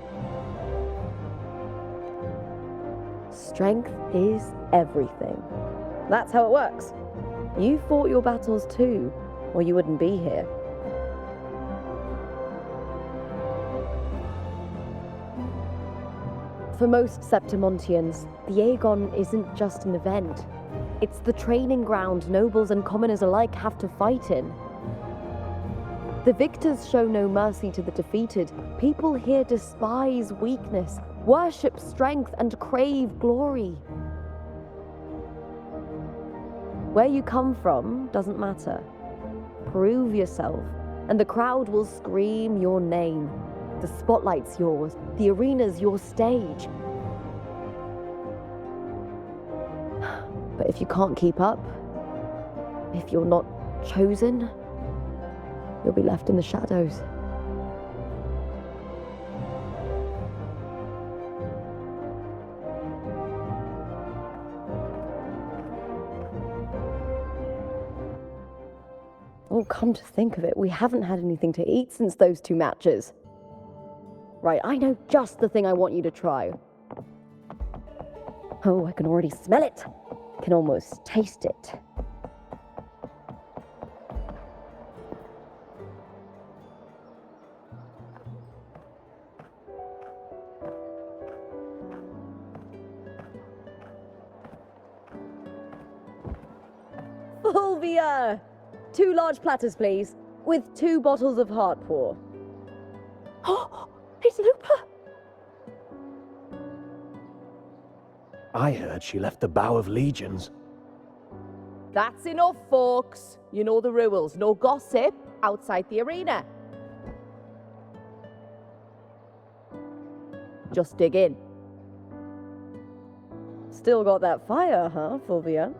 Strength is everything. That's how it works. You fought your battles too, or you wouldn't be here. For most Septimontians, the Aegon isn't just an event. It's the training ground nobles and commoners alike have to fight in. The victors show no mercy to the defeated. People here despise weakness, worship strength, and crave glory. Where you come from doesn't matter. Prove yourself, and the crowd will scream your name. The spotlight's yours, the arena's your stage. But if you can't keep up, if you're not chosen, you'll be left in the shadows. Oh, come to think of it, we haven't had anything to eat since those 2 matches. Right, I know just the thing I want you to try. Oh, I can already smell it. Can almost taste it. Fulvia! 2 large platters, please, with 2 bottles of heart pour. Oh, it's Lupa! I heard she left the Bow of Legions. That's enough, folks. You know the rules. No gossip outside the arena. Just dig in. Still got that fire, huh, Fulvia?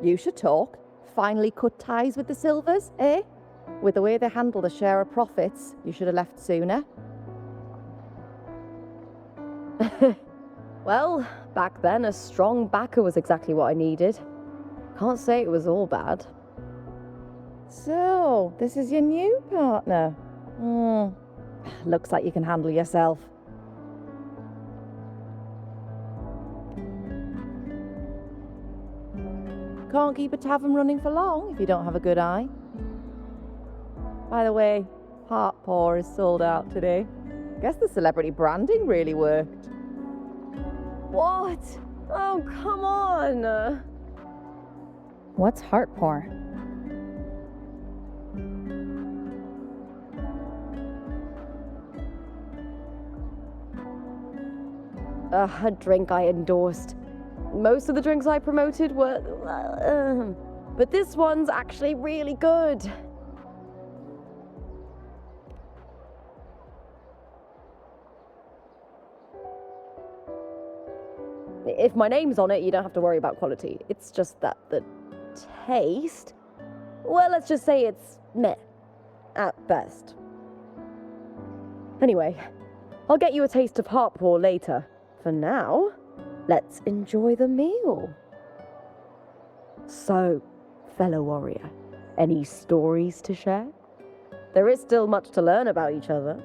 You should talk. Finally cut ties with the Silvers, eh? With the way they handle the share of profits, you should have left sooner. Well, back then a strong backer was exactly what I needed. Can't say it was all bad. So, this is your new partner. Looks like you can handle yourself. Can't keep a tavern running for long if you don't have a good eye. By the way, heart pour is sold out today. Guess the celebrity branding really worked. What? Oh, come on! What's heart pour? A drink I endorsed. Most of the drinks I promoted were... but this one's actually really good. If my name's on it, you don't have to worry about quality. It's just that the taste... Well, let's just say it's meh, at best. Anyway, I'll get you a taste of heart pour later. For now, let's enjoy the meal. So, fellow warrior, any stories to share? There is still much to learn about each other.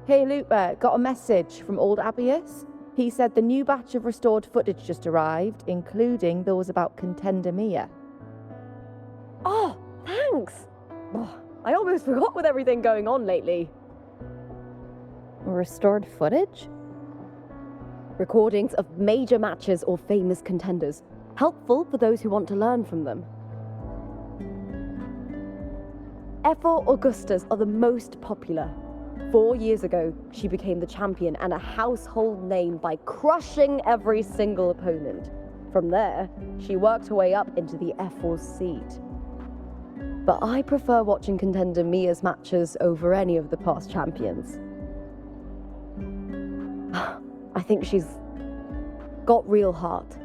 Hey Lupa, got a message from old Abius. He said the new batch of restored footage just arrived, including those about Contender Mia. Oh, thanks! Oh, I almost forgot with everything going on lately. Restored footage? Recordings of major matches or famous contenders. Helpful for those who want to learn from them. F4 Augustas are the most popular. 4 years ago, she became the champion and a household name by crushing every single opponent. From there, she worked her way up into the F4 seat. But I prefer watching contender Mia's matches over any of the past champions. I think she's got real heart.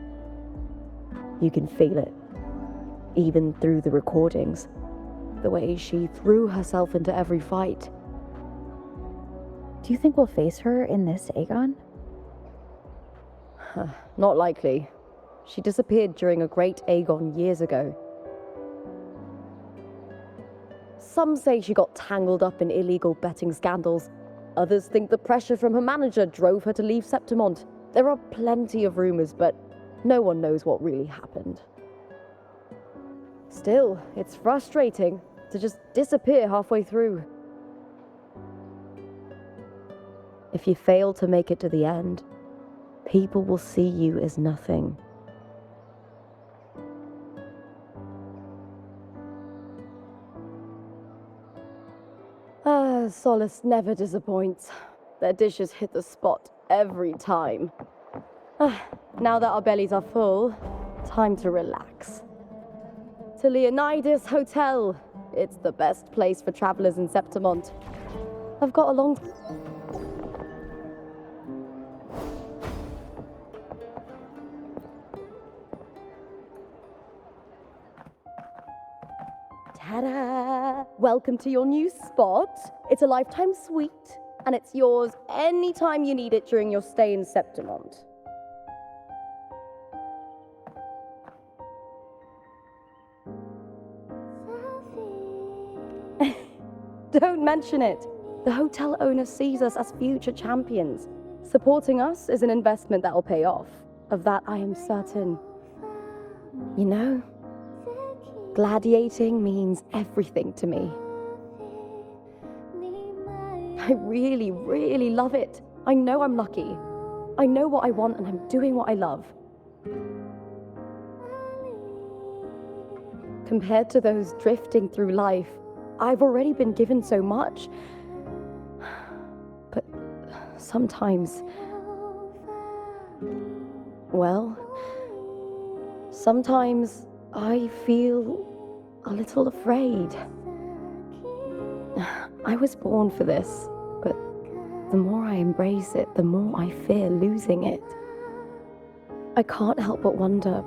You can feel it, even through the recordings. The way she threw herself into every fight. Do you think we'll face her in this Aegon? Not likely. She disappeared during a great Aegon years ago. Some say she got tangled up in illegal betting scandals. Others think the pressure from her manager drove her to leave Septimont. There are plenty of rumors, but no one knows what really happened. Still, it's frustrating to just disappear halfway through. If you fail to make it to the end, people will see you as nothing. Solace never disappoints. Their dishes hit the spot every time. Now that our bellies are full, time to relax. To Leonidas Hotel. It's the best place for travelers in Septimont. I've got a long... Ta-da! Welcome to your new spot. It's a lifetime suite, and it's yours anytime you need it during your stay in Septimont. Don't mention it. The hotel owner sees us as future champions. Supporting us is an investment that will pay off. Of that I am certain. You know, gladiating means everything to me. I really, really love it. I know I'm lucky. I know what I want and I'm doing what I love. Compared to those drifting through life, I've already been given so much. But sometimes... well, sometimes I feel a little afraid. I was born for this, but the more I embrace it, the more I fear losing it. I can't help but wonder,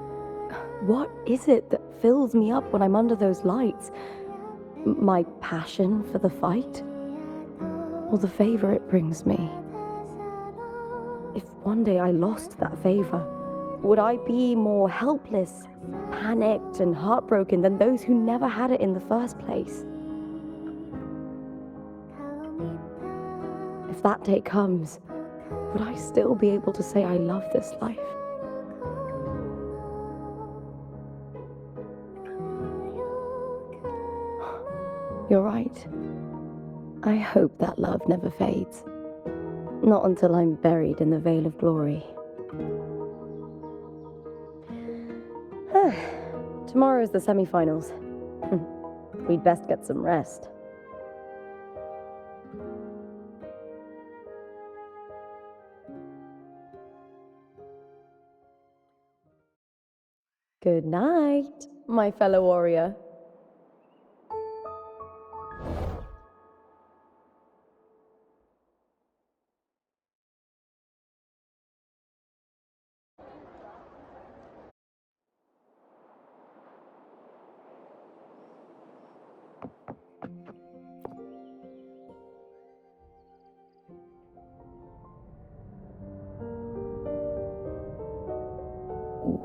what is it that fills me up when I'm under those lights? My passion for the fight? Or the favor it brings me? If one day I lost that favor, would I be more helpless, panicked, and heartbroken than those who never had it in the first place? If that day comes, would I still be able to say I love this life? You're right. I hope that love never fades. Not until I'm buried in the veil of glory. Tomorrow's the semi-finals. We'd best get some rest. Good night, my fellow warrior.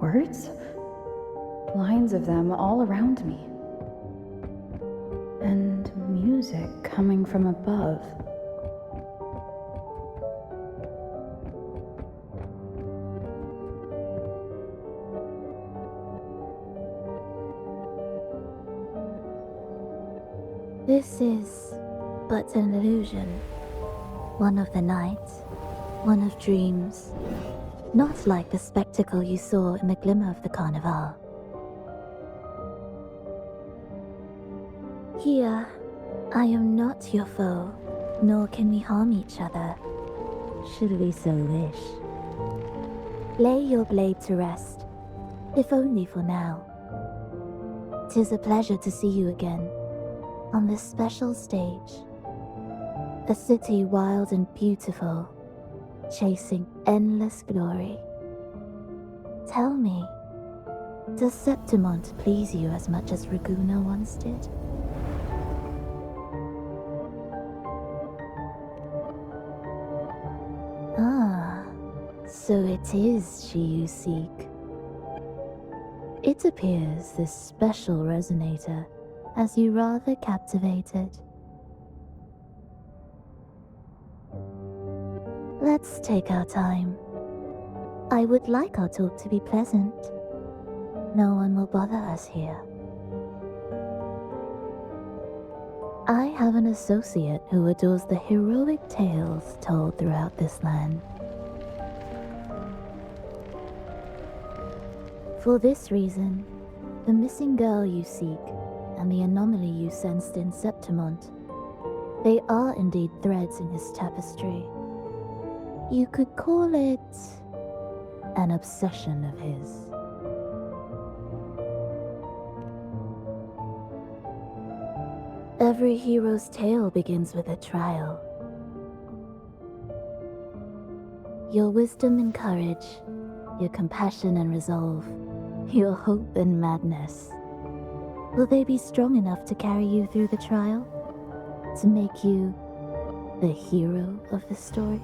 Words? Lines of them all around me. And music coming from above. This is but an illusion. One of the nights, one of dreams, Not like the spectacle you saw in the glimmer of the Carnival. Here, I am not your foe, nor can we harm each other, should we so wish. Lay your blade to rest, if only for now. 'Tis a pleasure to see you again, on this special stage. A city wild and beautiful, chasing endless glory. Tell me, does Septimont please you as much as Raguna once did? Ah, so it is she you seek. It appears this special resonator has you rather captivated. Let's take our time. I would like our talk to be pleasant. No one will bother us here. I have an associate who adores the heroic tales told throughout this land. For this reason, the missing girl you seek and the anomaly you sensed in Septimont, they are indeed threads in his tapestry. You could call it an obsession of his. Every hero's tale begins with a trial. Your wisdom and courage, your compassion and resolve, your hope and madness. Will they be strong enough to carry you through the trial? To make you the hero of the story?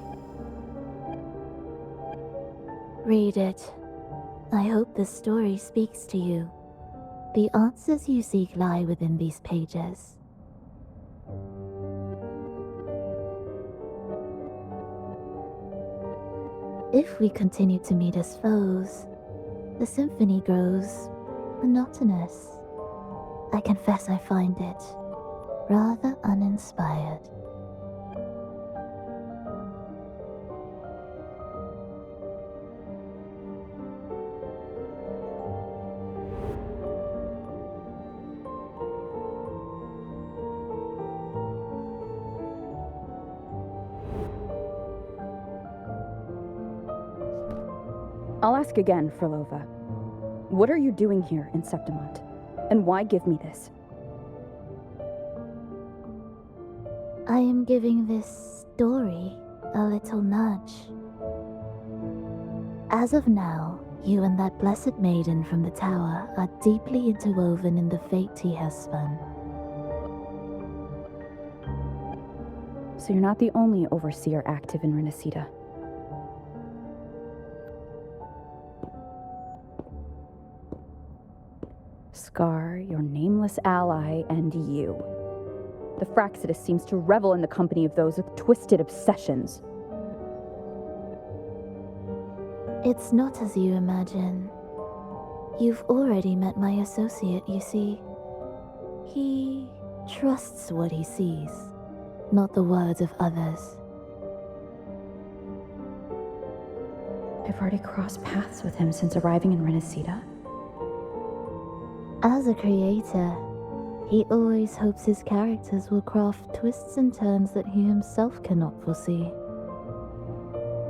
Read it. I hope the story speaks to you. The answers you seek lie within these pages. If we continue to meet as foes, the symphony grows monotonous. I confess I find it rather uninspired. I'll ask again, Frolova. What are you doing here in Septimont? And why give me this? I am giving this story a little nudge. As of now, you and that blessed maiden from the tower are deeply interwoven in the fate he has spun. So you're not the only overseer active in Rinascita. Scar, your nameless ally, and you. The Fraxidus seems to revel in the company of those with twisted obsessions. It's not as you imagine. You've already met my associate, you see. He trusts what he sees, not the words of others. I've already crossed paths with him since arriving in Rinascita. As a creator, he always hopes his characters will craft twists and turns that he himself cannot foresee.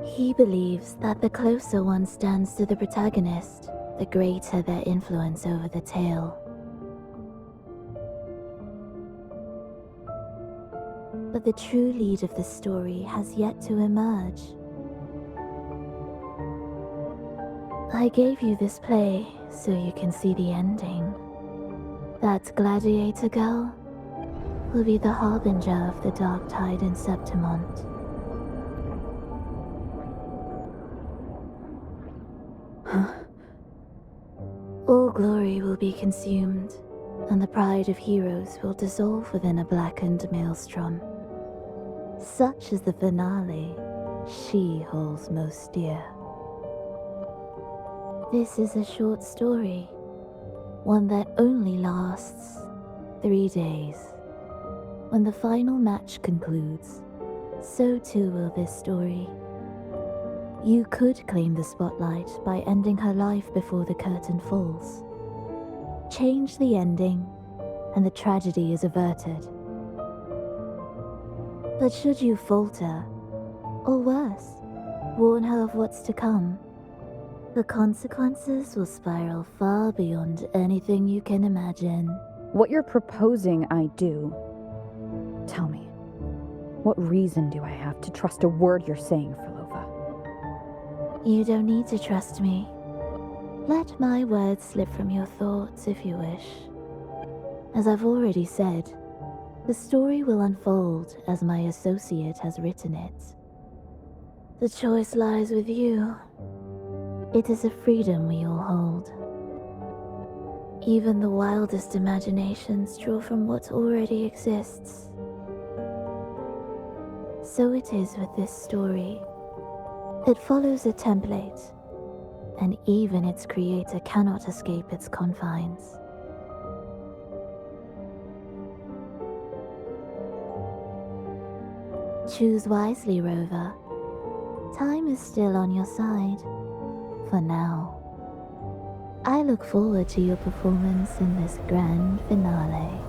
He believes that the closer one stands to the protagonist, the greater their influence over the tale. But the true lead of the story has yet to emerge. I gave you this play so you can see the ending. That gladiator girl will be the harbinger of the dark tide in Septimont. All glory will be consumed, and the pride of heroes will dissolve within a blackened maelstrom. Such is the finale she holds most dear. This is a short story, one that only lasts 3 days. When the final match concludes, so too will this story. You could claim the spotlight by ending her life before the curtain falls. Change the ending, and the tragedy is averted. But should you falter, or worse, warn her of what's to come, the consequences will spiral far beyond anything you can imagine. What you're proposing I do. Tell me, what reason do I have to trust a word you're saying, Frolova? You don't need to trust me. Let my words slip from your thoughts if you wish. As I've already said, the story will unfold as my associate has written it. The choice lies with you. It is a freedom we all hold. Even the wildest imaginations draw from what already exists. So it is with this story. It follows a template, and even its creator cannot escape its confines. Choose wisely, Rover. Time is still on your side. For now. I look forward to your performance in this grand finale.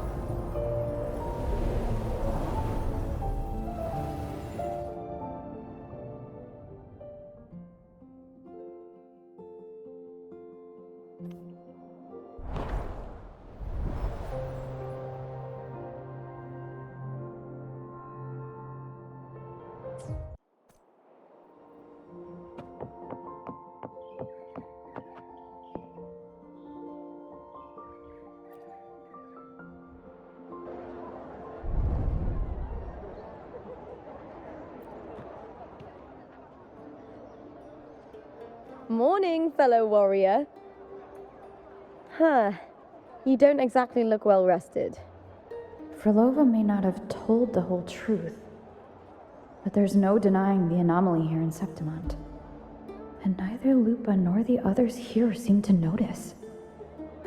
Morning, fellow warrior. You don't exactly look well rested. Frolova may not have told the whole truth, but there's no denying the anomaly here in Septimont. And neither Lupa nor the others here seem to notice.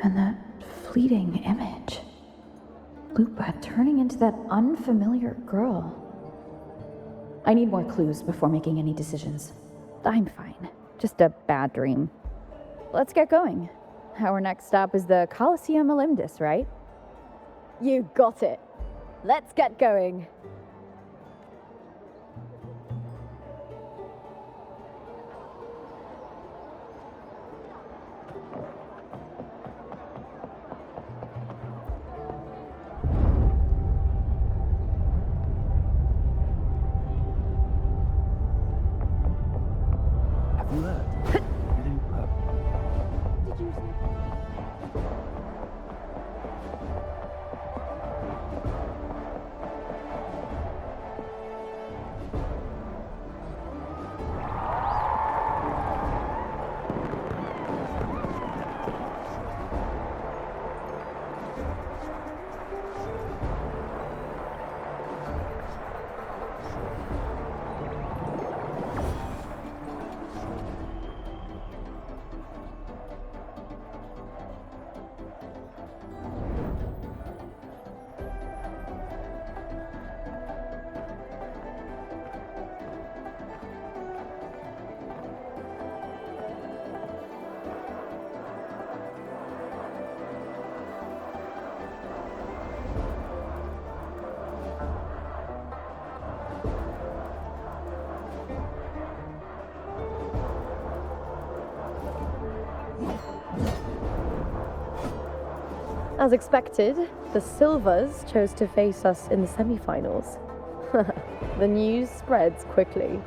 And that fleeting image. Lupa turning into that unfamiliar girl. I need more clues before making any decisions. I'm fine. Just a bad dream. Let's get going. Our next stop is the Colosseum Olympus, right? You got it. Let's get going. As expected, the Silvers chose to face us in the semi-finals. The news spreads quickly.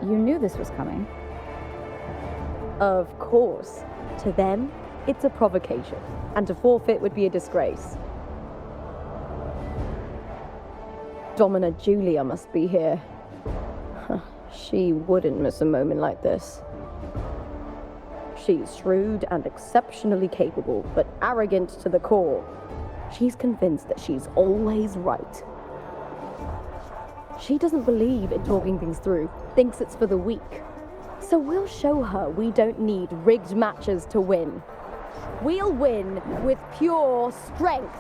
You knew this was coming. Of course. To them, it's a provocation, and to forfeit would be a disgrace. Domina Julia must be here. She wouldn't miss a moment like this. She's shrewd and exceptionally capable, but arrogant to the core. She's convinced that she's always right. She doesn't believe in talking things through, thinks it's for the weak. So we'll show her we don't need rigged matches to win. We'll win with pure strength.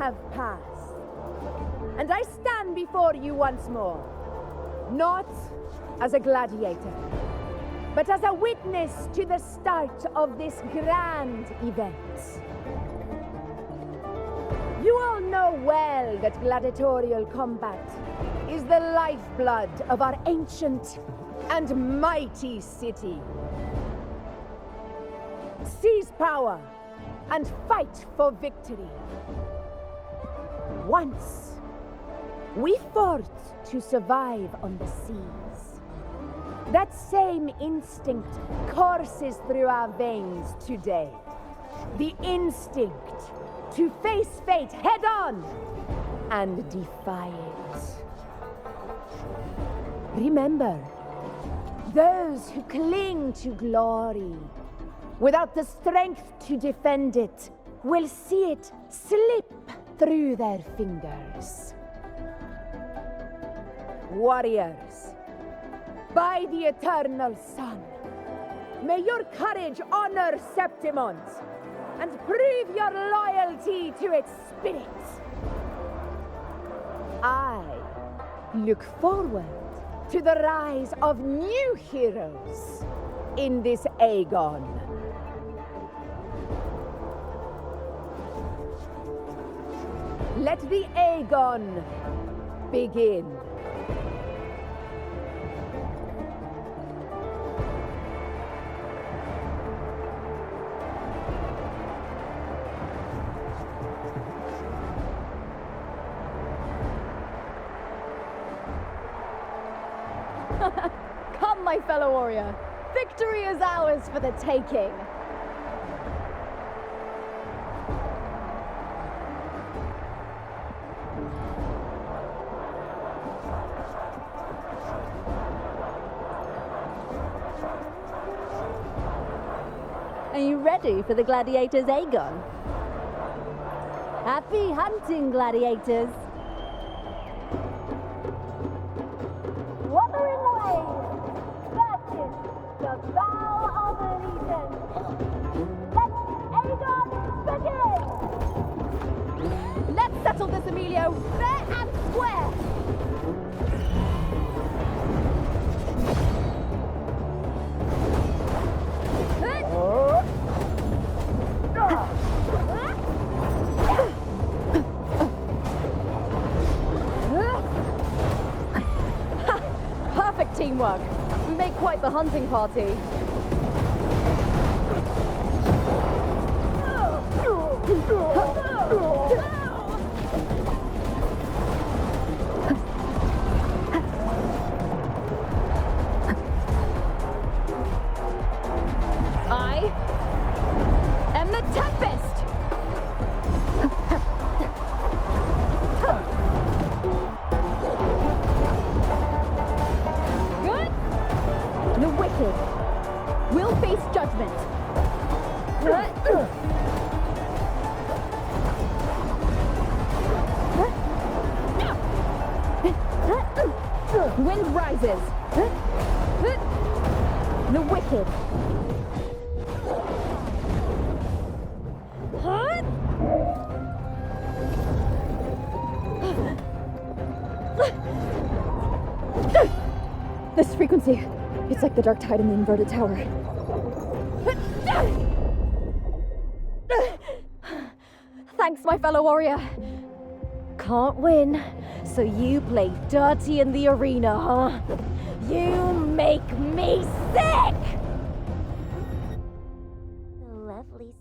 have passed, and I stand before you once more, not as a gladiator, but as a witness to the start of this grand event. You all know well that gladiatorial combat is the lifeblood of our ancient and mighty city. Seize power and fight for victory. Once, we fought to survive on the seas. That same instinct courses through our veins today. The instinct to face fate head on and defy it. Remember, those who cling to glory without the strength to defend it will see it slip through their fingers. Warriors, by the eternal sun, may your courage honor Septimont and prove your loyalty to its spirit. I look forward to the rise of new heroes in this Aegon. Let the Aegon begin. Come, my fellow warrior. Victory is ours for the taking. Are you ready for the gladiators, Aegon? Happy hunting, gladiators! Wuthering waves versus the vow of allegiance. Let Aegon begin! Let's settle this, Emilio, fair and square! Perfect teamwork. We make quite the hunting party. I am the Tempest! Good? The wicked will face judgment. Wind rises. The wicked. This frequency, it's like the dark tide in the inverted tower. Thanks, my fellow warrior. Can't win, so you play dirty in the arena, huh? You make me sick! Lovely.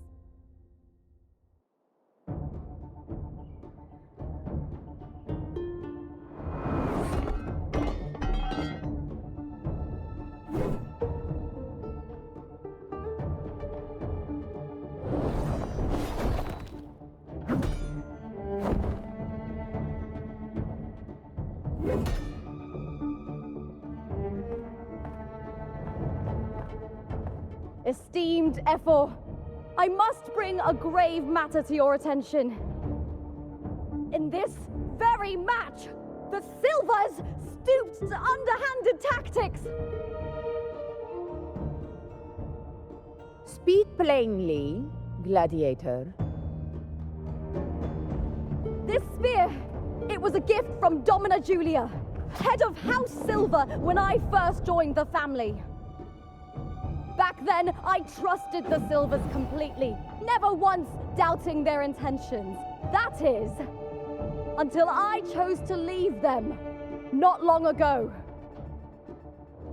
Esteemed Ephor, I must bring a grave matter to your attention. In this very match, the Silvers stooped to underhanded tactics. Speak plainly, gladiator. This spear, it was a gift from Domina Julia, head of House Silver when I first joined the family. Back then, I trusted the Silvers completely, never once doubting their intentions. That is, until I chose to leave them, not long ago.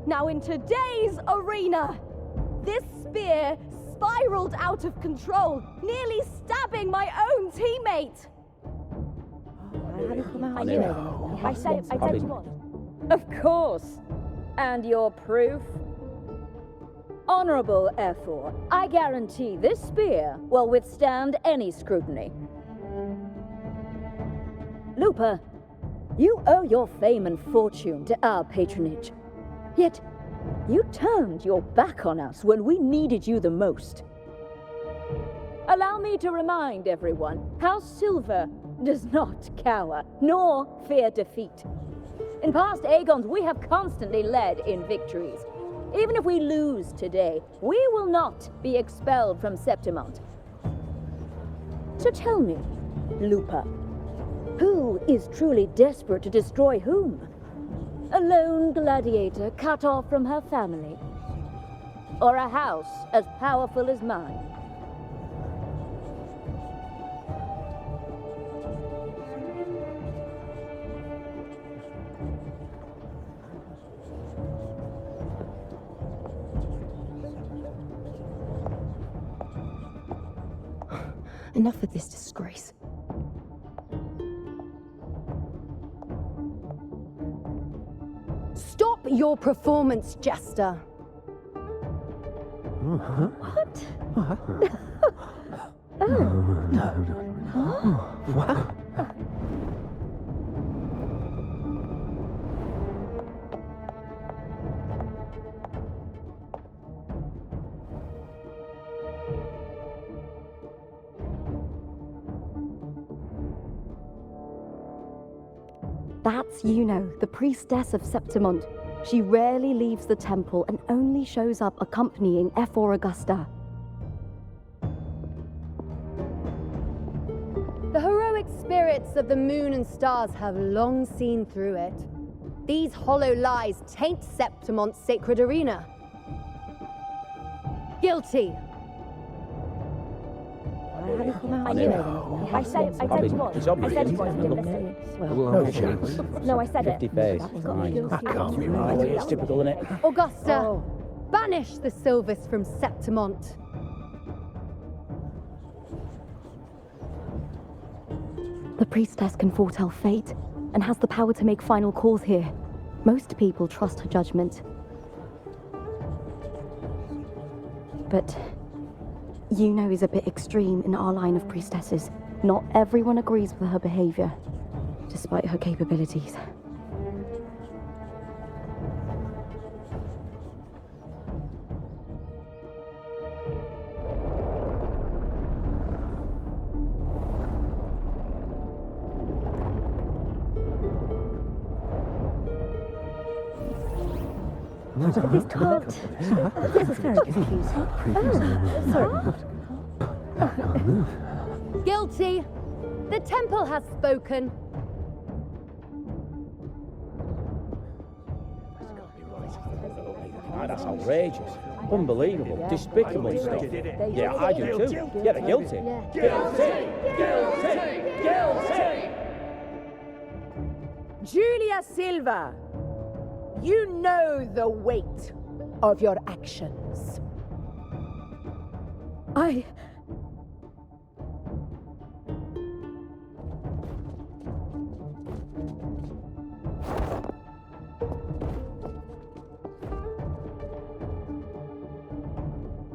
Now in today's arena, this spear spiraled out of control, nearly stabbing my own teammate. I said you would. Of course. And your proof? Honorable F4, I guarantee this spear will withstand any scrutiny. Lupa, you owe your fame and fortune to our patronage. Yet, you turned your back on us when we needed you the most. Allow me to remind everyone, House Silver does not cower, nor fear defeat. In past Aegons, we have constantly led in victories. Even if we lose today, we will not be expelled from Septimont. So tell me, Lupa, who is truly desperate to destroy whom? A lone gladiator cut off from her family? Or a house as powerful as mine? Enough of this disgrace. Stop your performance, Jester. What? What? That's Yuno, the priestess of Septimont. She rarely leaves the temple and only shows up accompanying F4 Augusta. The heroic spirits of the moon and stars have long seen through it. These hollow lies taint Septimont's sacred arena. Guilty. I said you would. It's obvious. I said you would. No chance. No, I said it. 50 face. That can't be right. It's typical, isn't it? Augusta, banish the Silvers from Septimont. The priestess can foretell fate and has the power to make final calls here. Most people trust her judgment. But Yuno is a bit extreme in our line of priestesses. Not everyone agrees with her behavior, despite her capabilities. This can't. This is very confusing. Sorry. Guilty. The temple has spoken. That's outrageous. Unbelievable. Despicable stuff. Yeah, I do too. Yeah, they're guilty. Guilty! Guilty! Guilty! Julia Silva, you know the weight of your actions.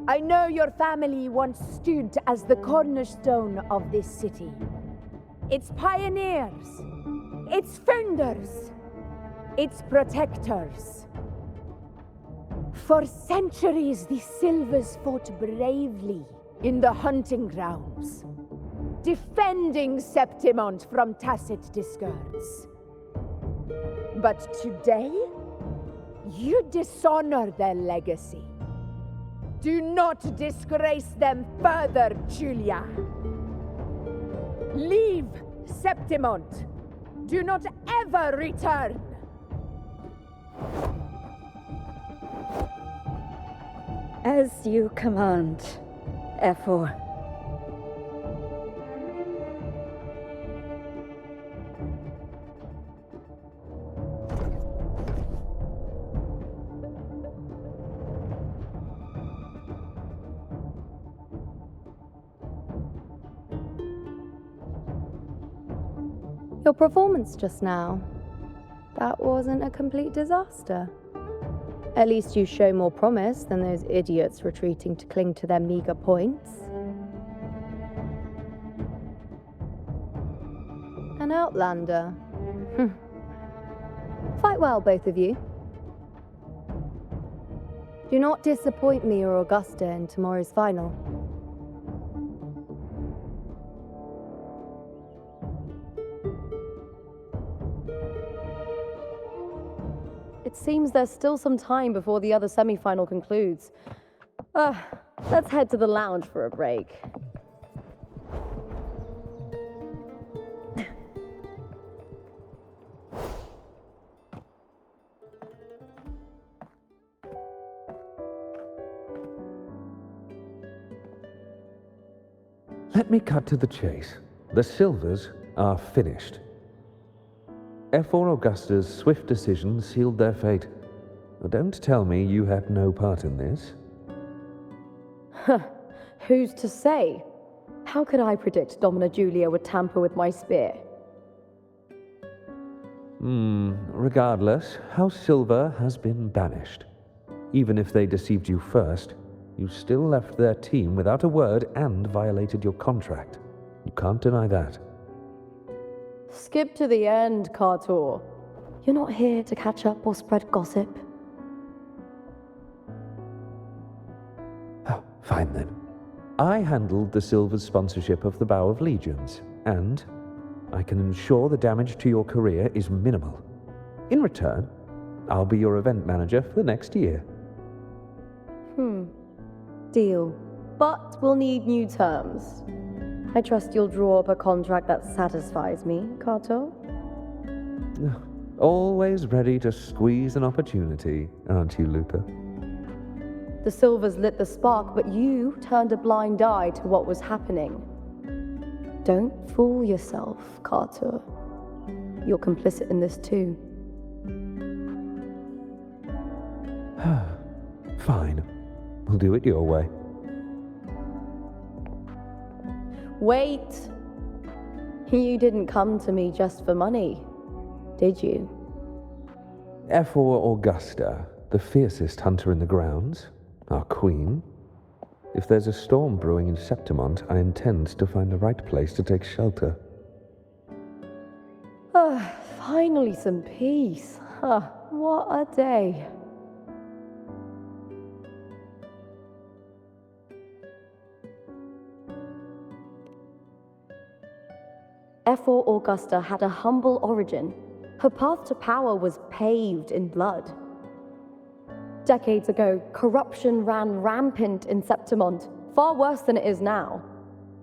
I know your family once stood as the cornerstone of this city. Its pioneers, its founders, its protectors. For centuries, the Silvers fought bravely in the hunting grounds, defending Septimont from tacit discords. But today, you dishonor their legacy. Do not disgrace them further, Julia. Leave Septimont, do not ever return! As you command, F4. Your performance just now, that wasn't a complete disaster. At least you show more promise than those idiots retreating to cling to their meager points. An outlander. Fight well, both of you. Do not disappoint me or Augusta in tomorrow's final. It seems there's still some time before the other semi-final concludes. Let's head to the lounge for a break. Let me cut to the chase. The Silvers are finished. F4 Augusta's swift decision sealed their fate. Don't tell me you had no part in this. Who's to say? How could I predict Domina Julia would tamper with my spear? Regardless, House Silver has been banished. Even if they deceived you first, you still left their team without a word and violated your contract. You can't deny that. Skip to the end, Cartor. You're not here to catch up or spread gossip. Oh, fine then. I handled the Silver's sponsorship of the Bow of Legions, and I can ensure the damage to your career is minimal. In return, I'll be your event manager for the next year. Deal. But we'll need new terms. I trust you'll draw up a contract that satisfies me, Carto. Always ready to squeeze an opportunity, aren't you, Lupa? The Silvers lit the spark, but you turned a blind eye to what was happening. Don't fool yourself, Carto. You're complicit in this too. Fine. We'll do it your way. Wait! You didn't come to me just for money, did you? F4 Augusta, the fiercest hunter in the grounds, our queen. If there's a storm brewing in Septimont, I intend to find the right place to take shelter. Finally some peace. What a day. F4 Augusta had a humble origin. Her path to power was paved in blood. Decades ago, corruption ran rampant in Septimont, far worse than it is now.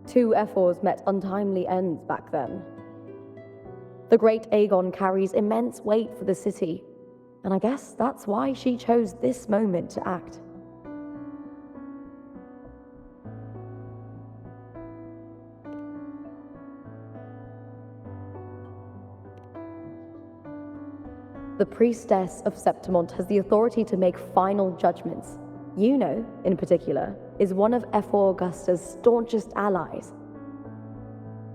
2 F4s met untimely ends back then. The great Aegon carries immense weight for the city, and I guess that's why she chose this moment to act. The priestess of Septimont has the authority to make final judgments. Yuno, in particular, is one of F4 Augusta's staunchest allies.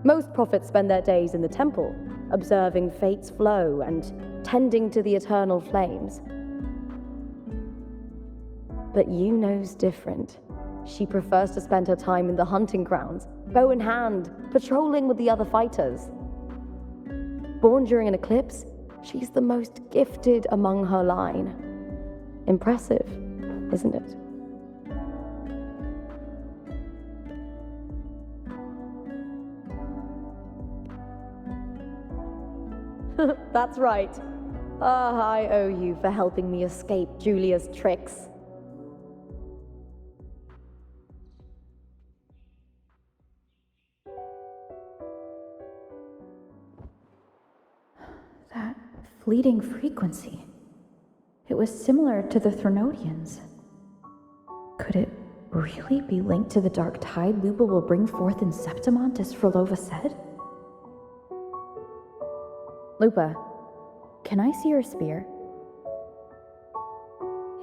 Most prophets spend their days in the temple, observing fate's flow and tending to the eternal flames. But Yuno's different. She prefers to spend her time in the hunting grounds, bow in hand, patrolling with the other fighters. Born during an eclipse, she's the most gifted among her line. Impressive, isn't it? That's right. I owe you for helping me escape Julia's tricks. fleeting frequency. It was similar to the Threnodians. Could it really be linked to the dark tide Lupa will bring forth in Septimont, as Frolova said? Lupa, can I see your spear?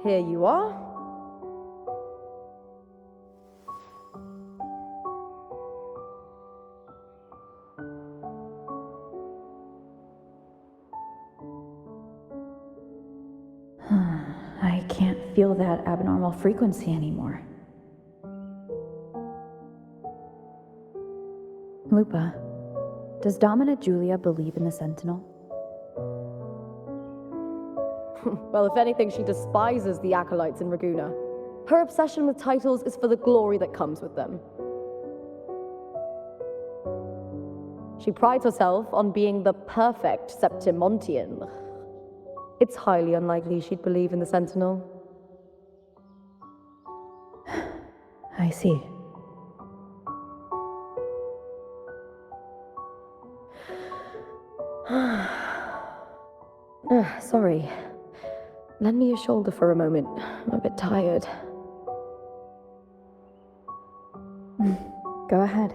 Here you are. I can't feel that abnormal frequency anymore. Lupa, does Domina Julia believe in the Sentinel? Well, if anything, she despises the acolytes in Raguna. Her obsession with titles is for the glory that comes with them. She prides herself on being the perfect Septimontian. It's highly unlikely she'd believe in the Sentinel. I see. Sorry. Lend me your shoulder for a moment. I'm a bit tired. Go ahead.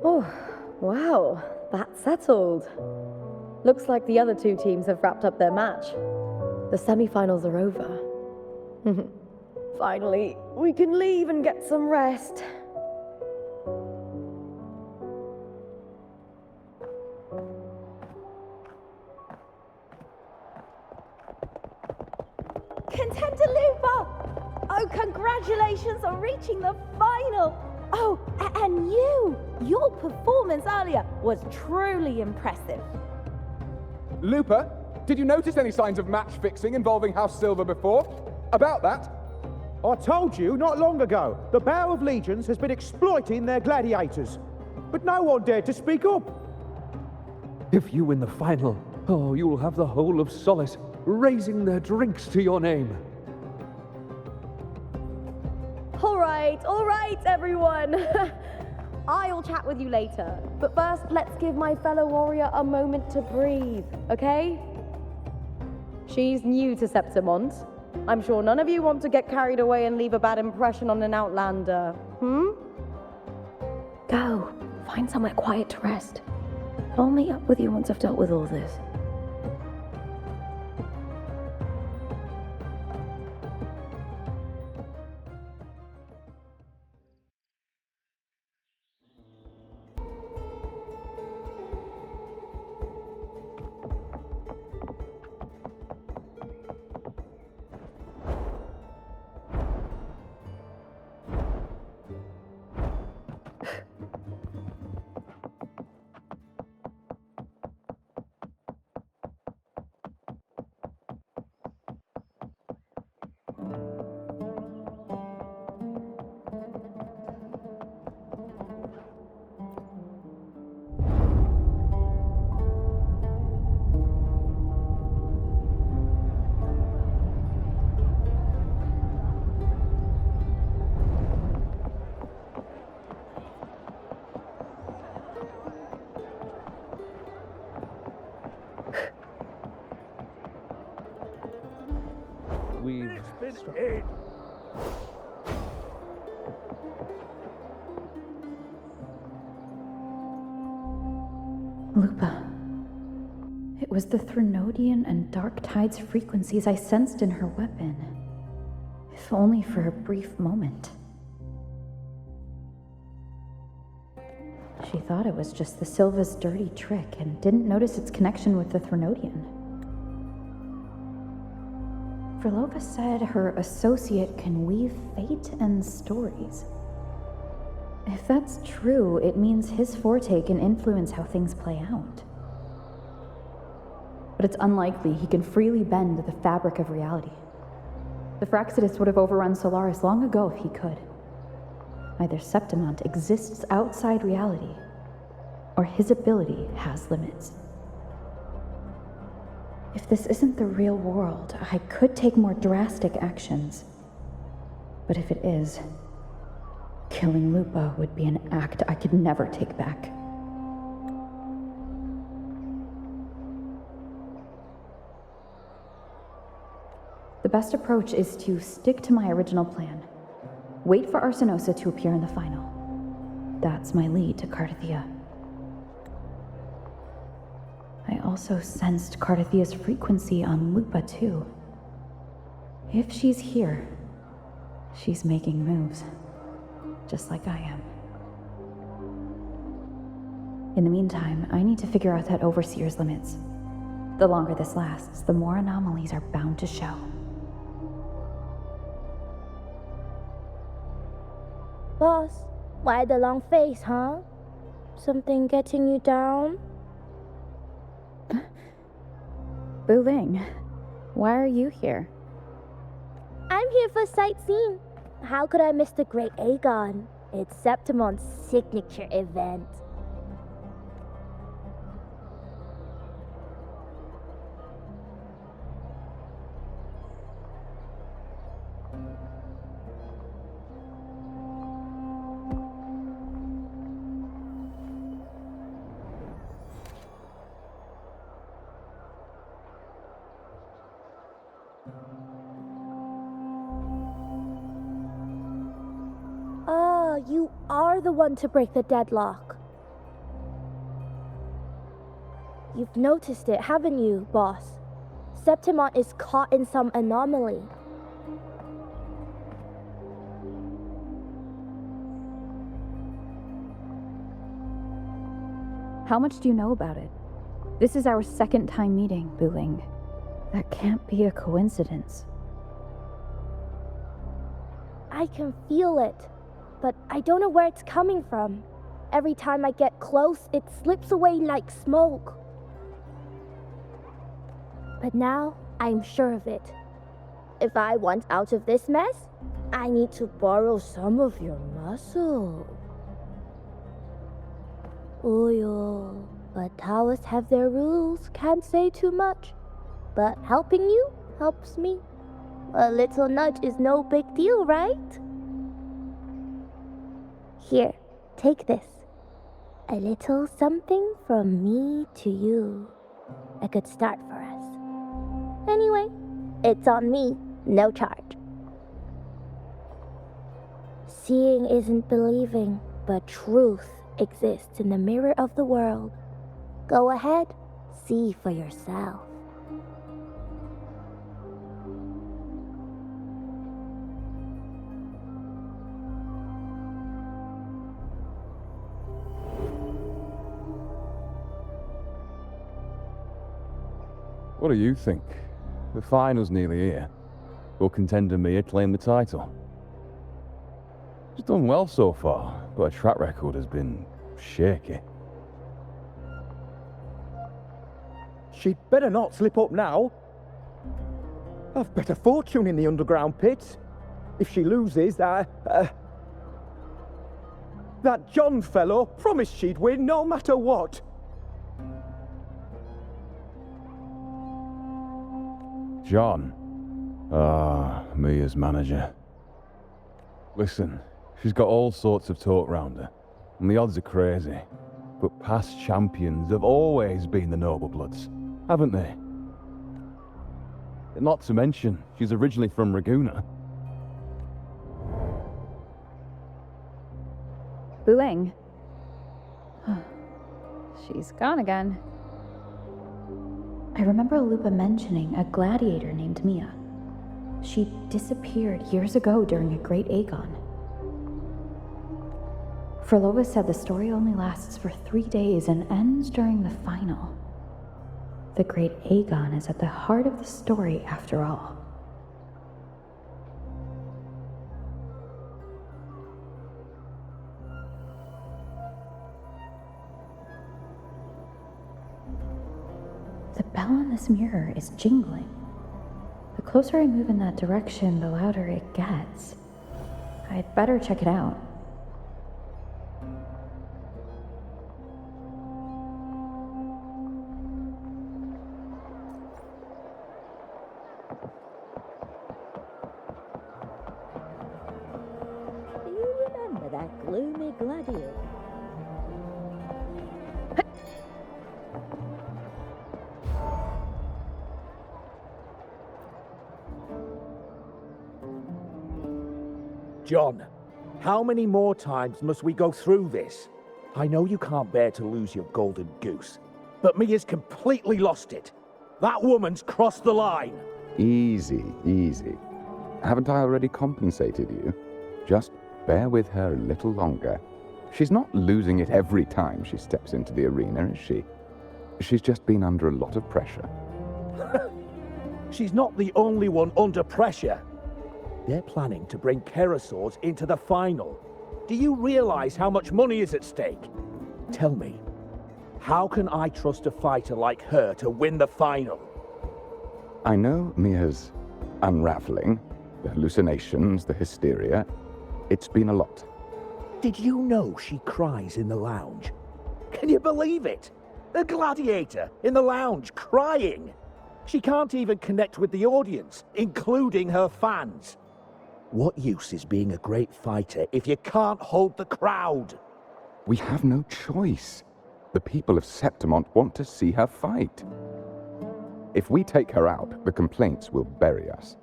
Oh, wow. That's settled. Looks like the other two teams have wrapped up their match. The semi-finals are over. Finally, we can leave and get some rest. Contender Lupa! Oh, congratulations on reaching the final! Oh, and your performance earlier was truly impressive. Lupa, did you notice any signs of match fixing involving House Silver before? About that? I told you not long ago, the Bow of Legions has been exploiting their gladiators. But no one dared to speak up. If you win the final, oh, you'll have the whole of Solace raising their drinks to your name. All right, everyone. I'll chat with you later. But first, let's give my fellow warrior a moment to breathe, okay? She's new to Septimont. I'm sure none of you want to get carried away and leave a bad impression on an outlander, Go. Find somewhere quiet to rest. I'll meet up with you once I've dealt with all this. Lupa. It was the Threnodian and Dark Tide's frequencies I sensed in her weapon. If only for a brief moment. She thought it was just the Silva's dirty trick and didn't notice its connection with the Threnodian. Frolova said her associate can weave fate and stories. If that's true, it means his forte can influence how things play out. But it's unlikely he can freely bend the fabric of reality. The Fraxidus would have overrun Solaris long ago if he could. Either Septimont exists outside reality, or his ability has limits. If this isn't the real world, I could take more drastic actions. But if it is, killing Lupa would be an act I could never take back. The best approach is to stick to my original plan. Wait for Arsenosa to appear in the final. That's my lead to Cardathia. I also sensed Cardathia's frequency on Lupa too. If she's here, she's making moves, just like I am. In the meantime, I need to figure out that Overseer's limits. The longer this lasts, the more anomalies are bound to show. Boss, why the long face, huh? Something getting you down? Wuthering, why are you here? I'm here for sightseeing. How could I miss the Great Aegon? It's Septimon's signature event. You are the one to break the deadlock. You've noticed it, haven't you, boss? Septimon is caught in some anomaly. How much do you know about it? This is our second time meeting, Wuthering. That can't be a coincidence. I can feel it, but I don't know where it's coming from. Every time I get close, it slips away like smoke. But now, I'm sure of it. If I want out of this mess, I need to borrow some of your muscle. Oyo, but Taoists have their rules, can't say too much. But helping you helps me. A little nudge is no big deal, right? Here, take this. A little something from me to you. A good start for us. Anyway, it's on me, no charge. Seeing isn't believing, but truth exists in the mirror of the world. Go ahead, see for yourself. What do you think? The final's nearly here. Will contender Mia claim the title? She's done well so far, but her track record has been shaky. She'd better not slip up now. I've better fortune in the underground pits. If she loses, that John fellow promised she'd win no matter what. John? Ah, Mia's manager. Listen, she's got all sorts of talk round her, and the odds are crazy. But past champions have always been the noble bloods, haven't they? Not to mention, she's originally from Raguna. Wuthering. She's gone again. I remember Lupa mentioning a gladiator named Mia. She disappeared years ago during a Great Aegon. Frolova said the story only lasts for 3 days and ends during the final. The Great Aegon is at the heart of the story after all. The bell on this mirror is jingling. The closer I move in that direction, the louder it gets. I'd better check it out. that gloomy gladiator. John, how many more times must we go through this? I know you can't bear to lose your golden goose, but Mia's completely lost it. That woman's crossed the line. Easy, easy. Haven't I already compensated you? Just bear with her a little longer. She's not losing it every time she steps into the arena, is she? She's just been under a lot of pressure. She's not the only one under pressure. They're planning to bring Kerasaurs into the final. Do you realize how much money is at stake? Tell me, how can I trust a fighter like her to win the final? I know Mia's unraveling, the hallucinations, the hysteria. It's been a lot. Did you know she cries in the lounge? Can you believe it? A gladiator in the lounge crying. She can't even connect with the audience, including her fans. What use is being a great fighter if you can't hold the crowd? We have no choice. The people of Septimont want to see her fight. If we take her out, the complaints will bury us.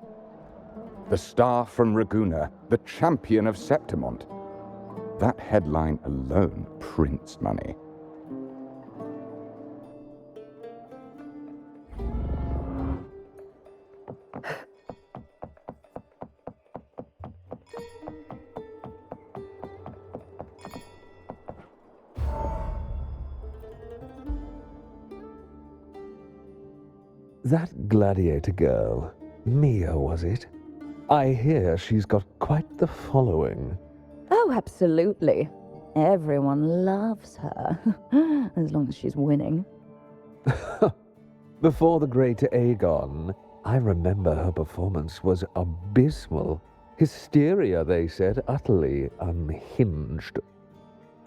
The star from Raguna, the champion of Septimont. That headline alone prints money. That gladiator girl, Mia, was it? I hear she's got quite the following. Oh, absolutely. Everyone loves her, as long as she's winning. Before the great Aegon, I remember her performance was abysmal. Hysteria, they said, utterly unhinged.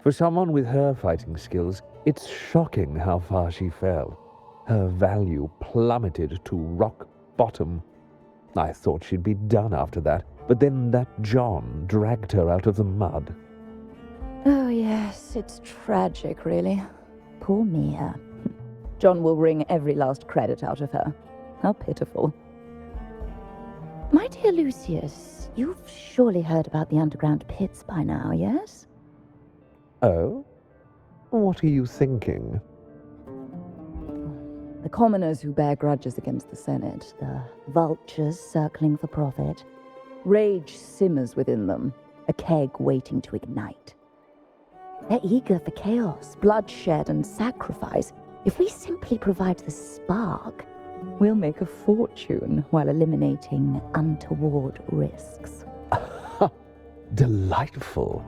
For someone with her fighting skills, it's shocking how far she fell. Her value plummeted to rock bottom. I thought she'd be done after that, but then that John dragged her out of the mud. Oh, yes, it's tragic, really. Poor Mia. John will wring every last credit out of her. How pitiful. My dear Lucius, you've surely heard about the underground pits by now, yes? Oh? What are you thinking? The commoners who bear grudges against the Senate, the vultures circling for profit. Rage simmers within them, a keg waiting to ignite. They're eager for chaos, bloodshed, and sacrifice. If we simply provide the spark, we'll make a fortune while eliminating untoward risks. Delightful.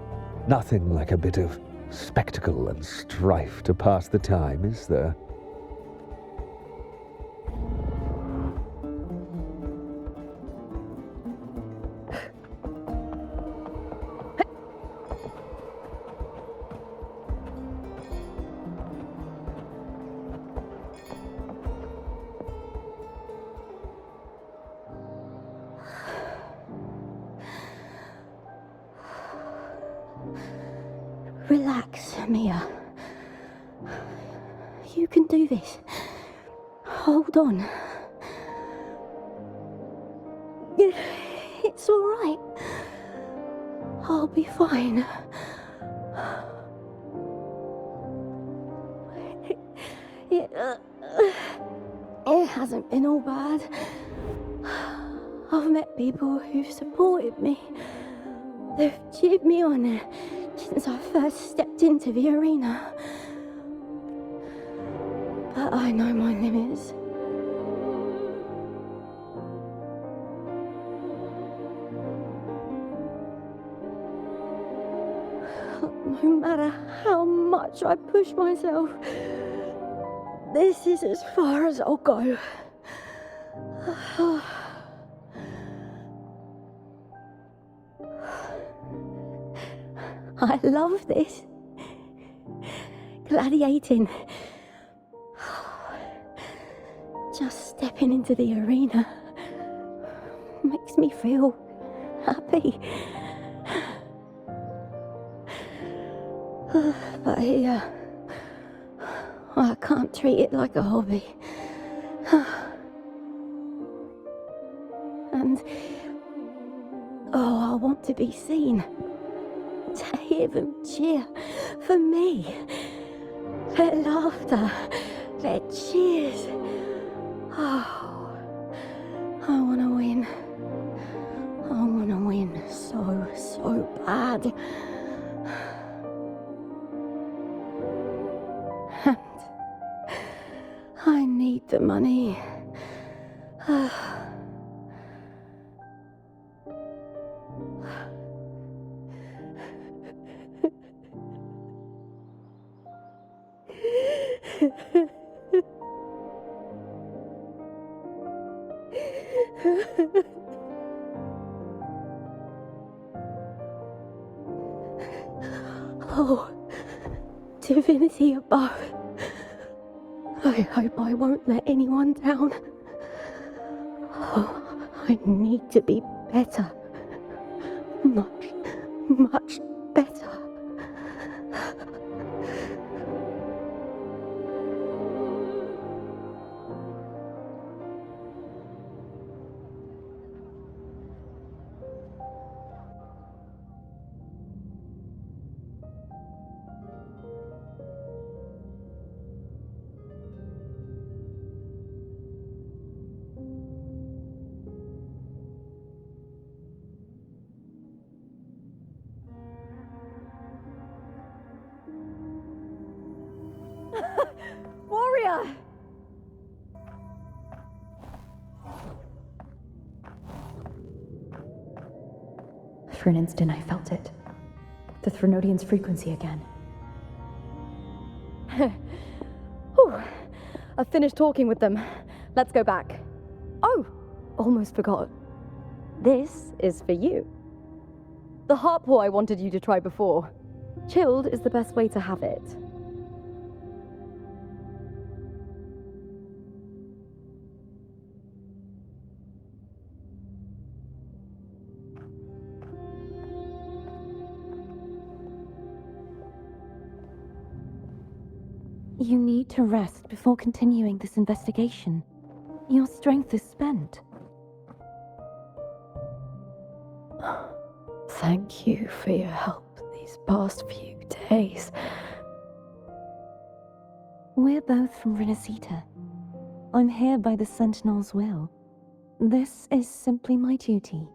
Nothing like a bit of spectacle and strife to pass the time, is there? Relax, Mia. You can do this. Hold on. It's all right. I'll be fine. It hasn't been all bad. I've met people who've supported me. They've cheered me on since I first stepped into the arena. But I know my limits. No matter how much I push myself, this is as far as I'll go. I love this. Gladiating. Just stepping into the arena makes me feel happy. But here, I can't treat it like a hobby. And I want to be seen, to hear them cheer for me. Their laughter, their cheers. Oh, I want to win. I want to win so bad. And I need the money. Oh, divinity above. I hope I won't let anyone down. Oh, I need to be better. Much better. Warrior! For an instant, I felt it. The Threnodian's frequency again. Whew. I've finished talking with them. Let's go back. Oh, almost forgot. This is for you. The heart pour I wanted you to try before. Chilled is the best way to have it. You need to rest before continuing this investigation. Your strength is spent. Thank you for your help these past few days. We're both from Rinascita. I'm here by the Sentinel's will. This is simply my duty,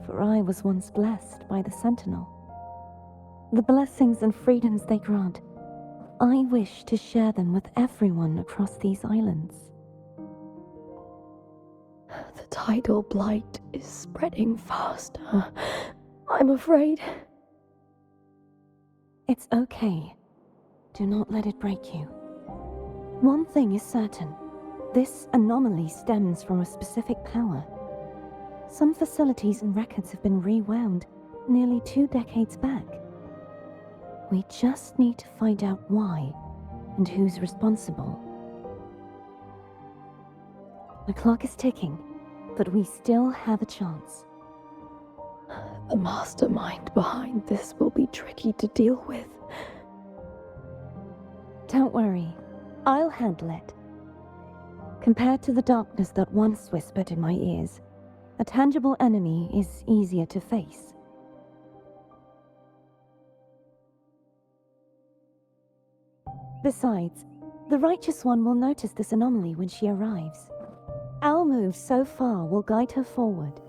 for I was once blessed by the Sentinel. The blessings and freedoms they grant, I wish to share them with everyone across these islands. The tidal blight is spreading faster. I'm afraid. It's okay. Do not let it break you. One thing is certain. This anomaly stems from a specific power. Some facilities and records have been rewound nearly 2 decades back. We just need to find out why and who's responsible. The clock is ticking, but we still have a chance. The mastermind behind this will be tricky to deal with. Don't worry, I'll handle it. Compared to the darkness that once whispered in my ears, a tangible enemy is easier to face. Besides, the Righteous One will notice this anomaly when she arrives. Our move so far will guide her forward.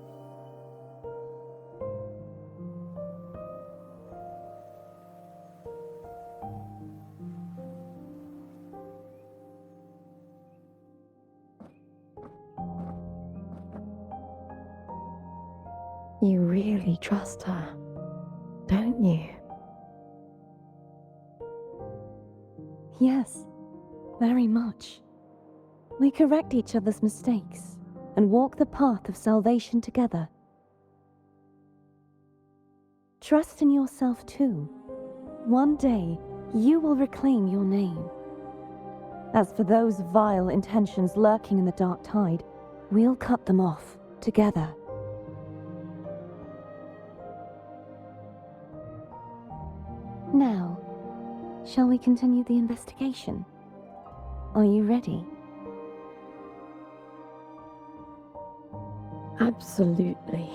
You really trust her, don't you? Yes, very much. We correct each other's mistakes and walk the path of salvation together. Trust in yourself too. One day, you will reclaim your name. As for those vile intentions lurking in the dark tide, we'll cut them off together. Now, Shall we continue the investigation? Are you ready? Absolutely.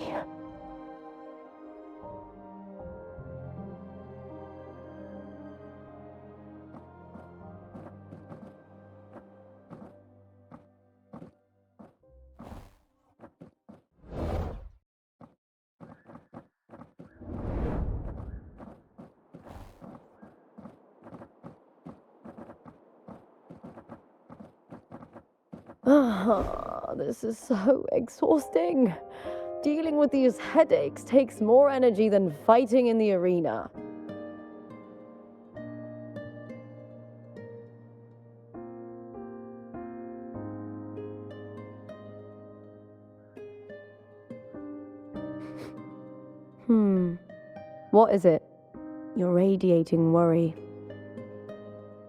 This is so exhausting. Dealing with these headaches takes more energy than fighting in the arena. What is it? You're radiating worry.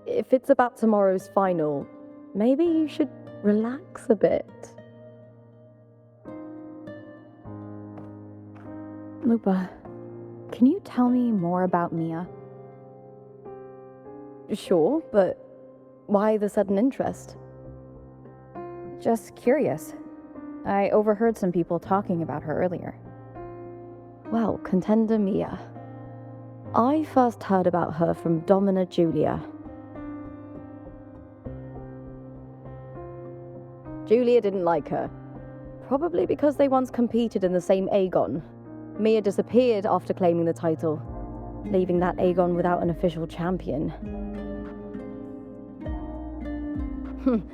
If it's about tomorrow's final, maybe you should relax a bit. Lupa, can you tell me more about Mia? Sure, but why the sudden interest? Just curious. I overheard some people talking about her earlier. Well, contender Mia. I first heard about her from Domina Julia. Julia didn't like her. Probably because they once competed in the same Aegon. Mia disappeared after claiming the title, leaving that Aegon without an official champion.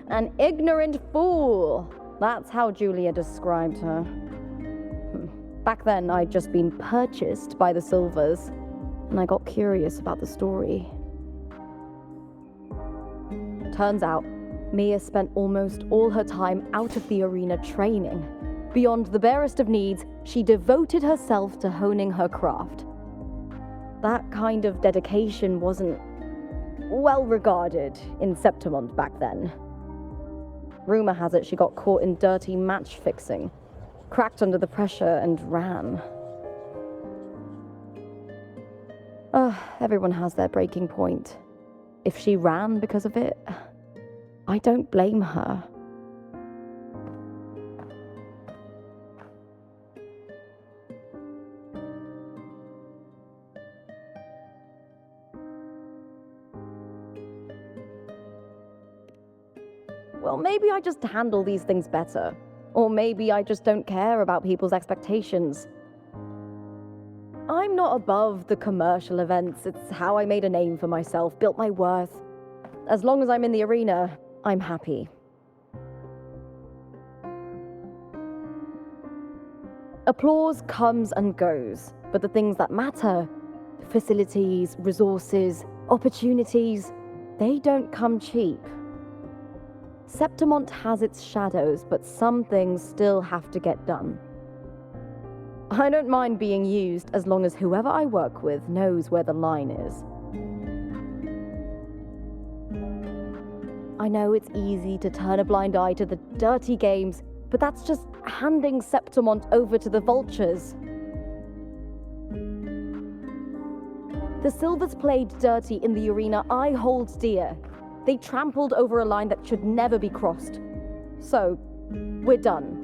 An ignorant fool! That's how Julia described her. Back then, I'd just been purchased by the Silvers, and I got curious about the story. Turns out, Mia spent almost all her time out of the arena training. Beyond the barest of needs, she devoted herself to honing her craft. That kind of dedication wasn't well regarded in Septimont back then. Rumor has it she got caught in dirty match fixing, cracked under the pressure and ran. Everyone has their breaking point. If she ran because of it, I don't blame her. Well, maybe I just handle these things better. Or maybe I just don't care about people's expectations. I'm not above the commercial events. It's how I made a name for myself, built my worth. As long as I'm in the arena, I'm happy. Applause comes and goes, but the things that matter, facilities, resources, opportunities, they don't come cheap. Septimont has its shadows, but some things still have to get done. I don't mind being used as long as whoever I work with knows where the line is. I know it's easy to turn a blind eye to the dirty games, but that's just handing Septimont over to the vultures. The Silvers played dirty in the arena I hold dear. They trampled over a line that should never be crossed. So, we're done.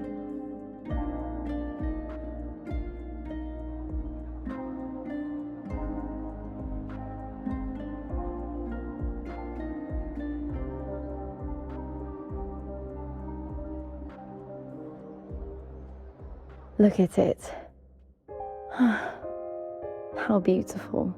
Look at it. How beautiful.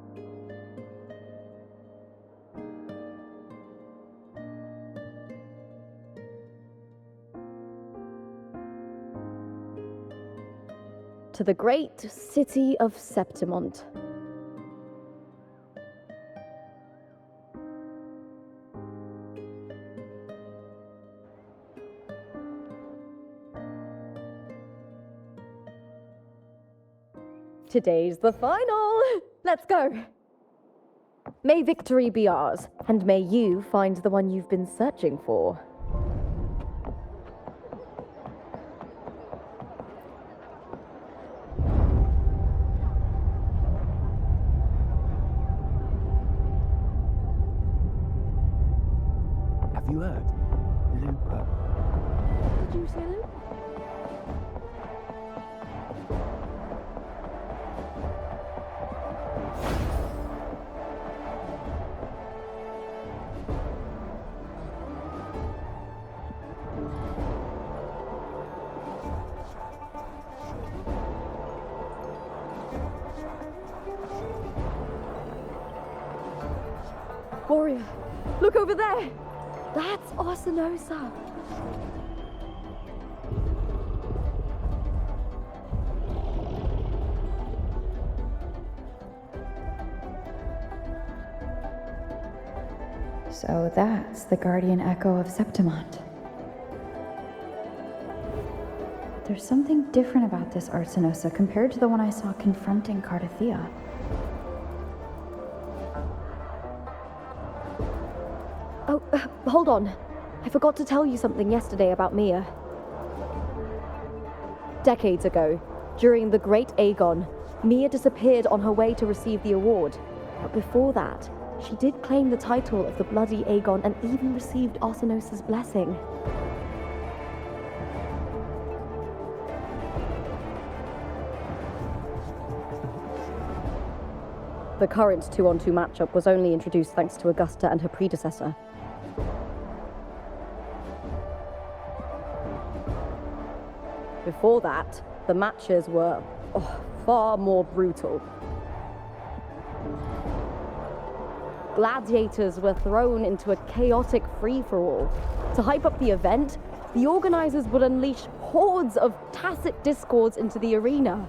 To the great city of Septimont. Today's the final! Let's go! May victory be ours, and may you find the one you've been searching for. word. Looper. Did you say Luke? Warrior, look over there! That's Arsinosa! So that's the guardian echo of Septimont. There's something different about this Arsinosa compared to the one I saw confronting Cardathea. Oh, hold on. I forgot to tell you something yesterday about Mia. Decades ago, during the Great Aegon, Mia disappeared on her way to receive the award. But before that, she did claim the title of the Bloody Aegon and even received Arsinosa's blessing. The current 2-on-2 matchup was only introduced thanks to Augusta and her predecessor. Before that, the matches were far more brutal. Gladiators were thrown into a chaotic free-for-all. To hype up the event, the organizers would unleash hordes of tacit discords into the arena.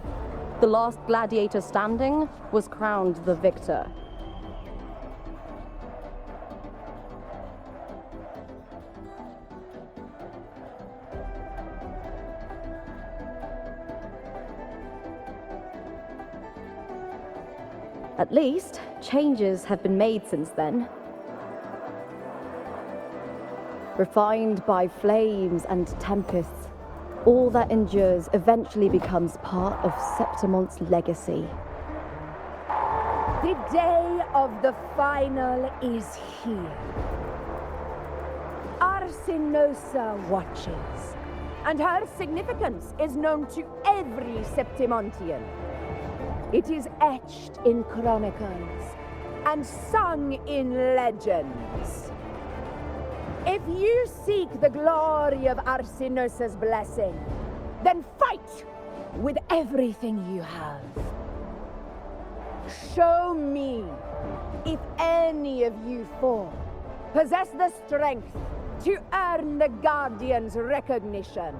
The last gladiator standing was crowned the victor. At least, changes have been made since then. Refined by flames and tempests, all that endures eventually becomes part of Septimont's legacy. The day of the final is here. Arsinosa watches, and her significance is known to every Septimontian. It is etched in chronicles and sung in legends. If you seek the glory of Arsinosa's blessing, then fight with everything you have. Show me if any of you four possess the strength to earn the Guardian's recognition.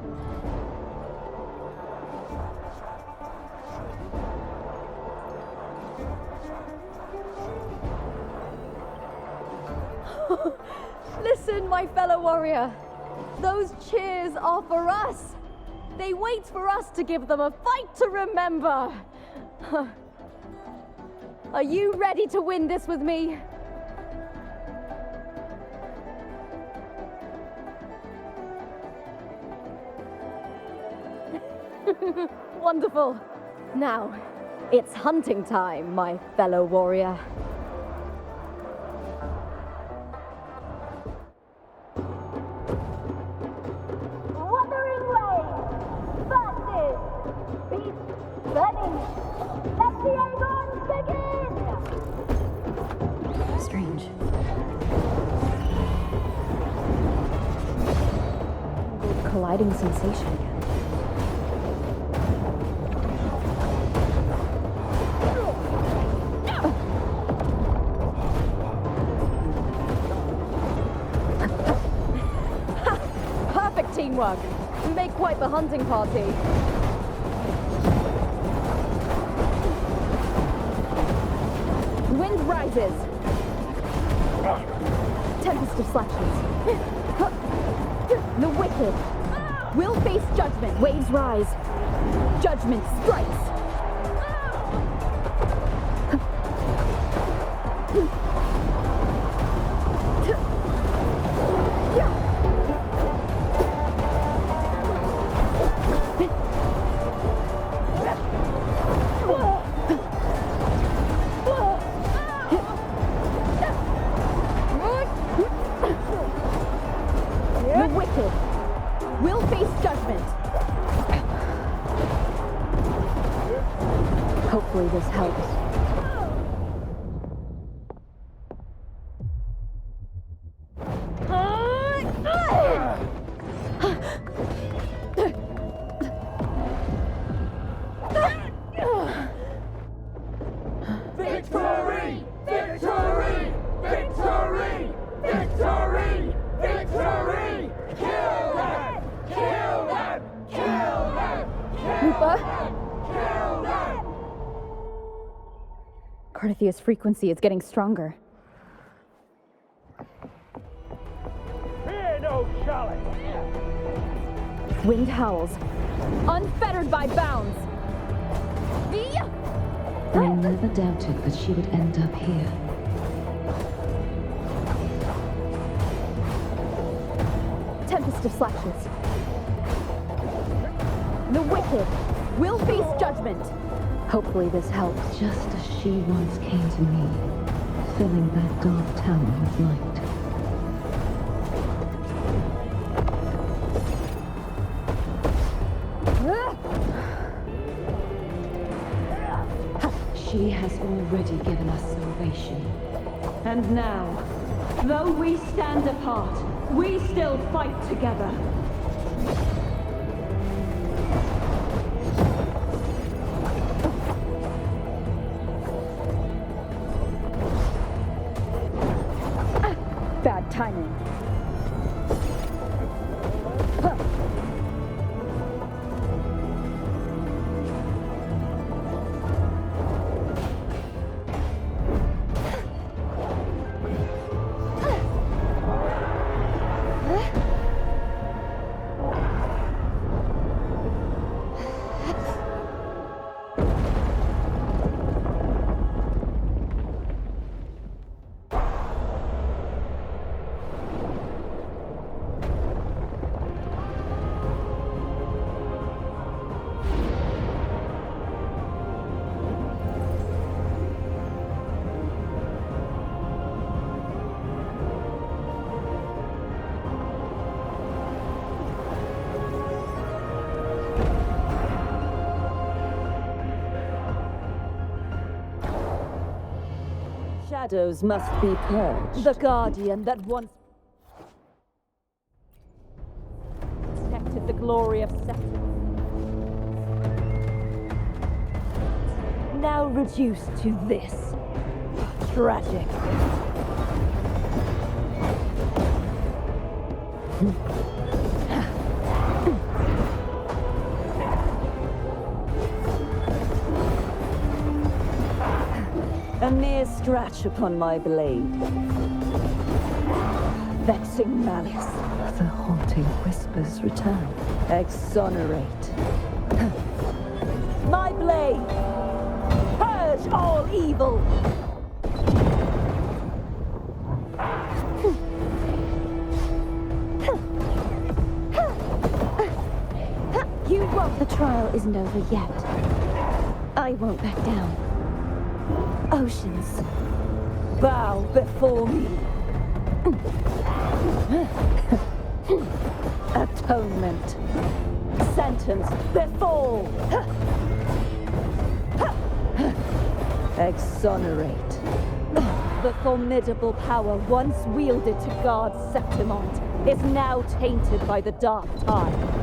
Listen, my fellow warrior. Those cheers are for us. They wait for us to give them a fight to remember. Are you ready to win this with me? Wonderful. Now, it's hunting time, my fellow warrior. Wuthering Waves versus Beast Burning. Let the Aegons begin! Strange. Colliding sensation again. Perfect teamwork. We make quite the hunting party. Wind rises. Tempest of slashes. The wicked will face judgment. Waves rise. Judgment strikes. Victory! Victory! Victory! Victory! Kill them! Kill them! Kill them! Lupa? Kill them! Carthia's frequency is getting stronger. Fear no challenge! Wind howls, unfettered by bounds. I never doubted that she would end up here. Tempest of slashes. The wicked will face judgment. Hopefully this helps. Just as she once came to me, filling that dark tower with light. She has already given us salvation. And now, though we stand apart, we still fight together. Bad timing. Shadows must be purged. The guardian that once protected the glory of Septimus, now reduced to this. Tragic. A mere scratch upon my blade. Vexing malice. The haunting whispers return. Exonerate. My blade! Purge all evil! You won't. The trial isn't over yet. I won't back down. Oceans, bow before me. Atonement. Sentence before. Exonerate. The formidable power once wielded to guard Septimont is now tainted by the dark tide.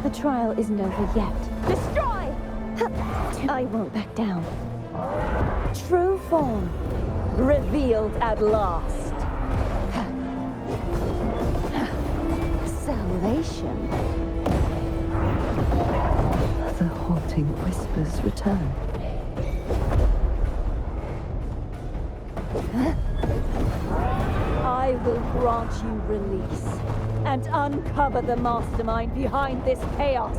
The trial isn't over yet. Destroy! I won't back down. True form revealed at last. Salvation. The haunting whispers return. I will grant you release and uncover the mastermind behind this chaos.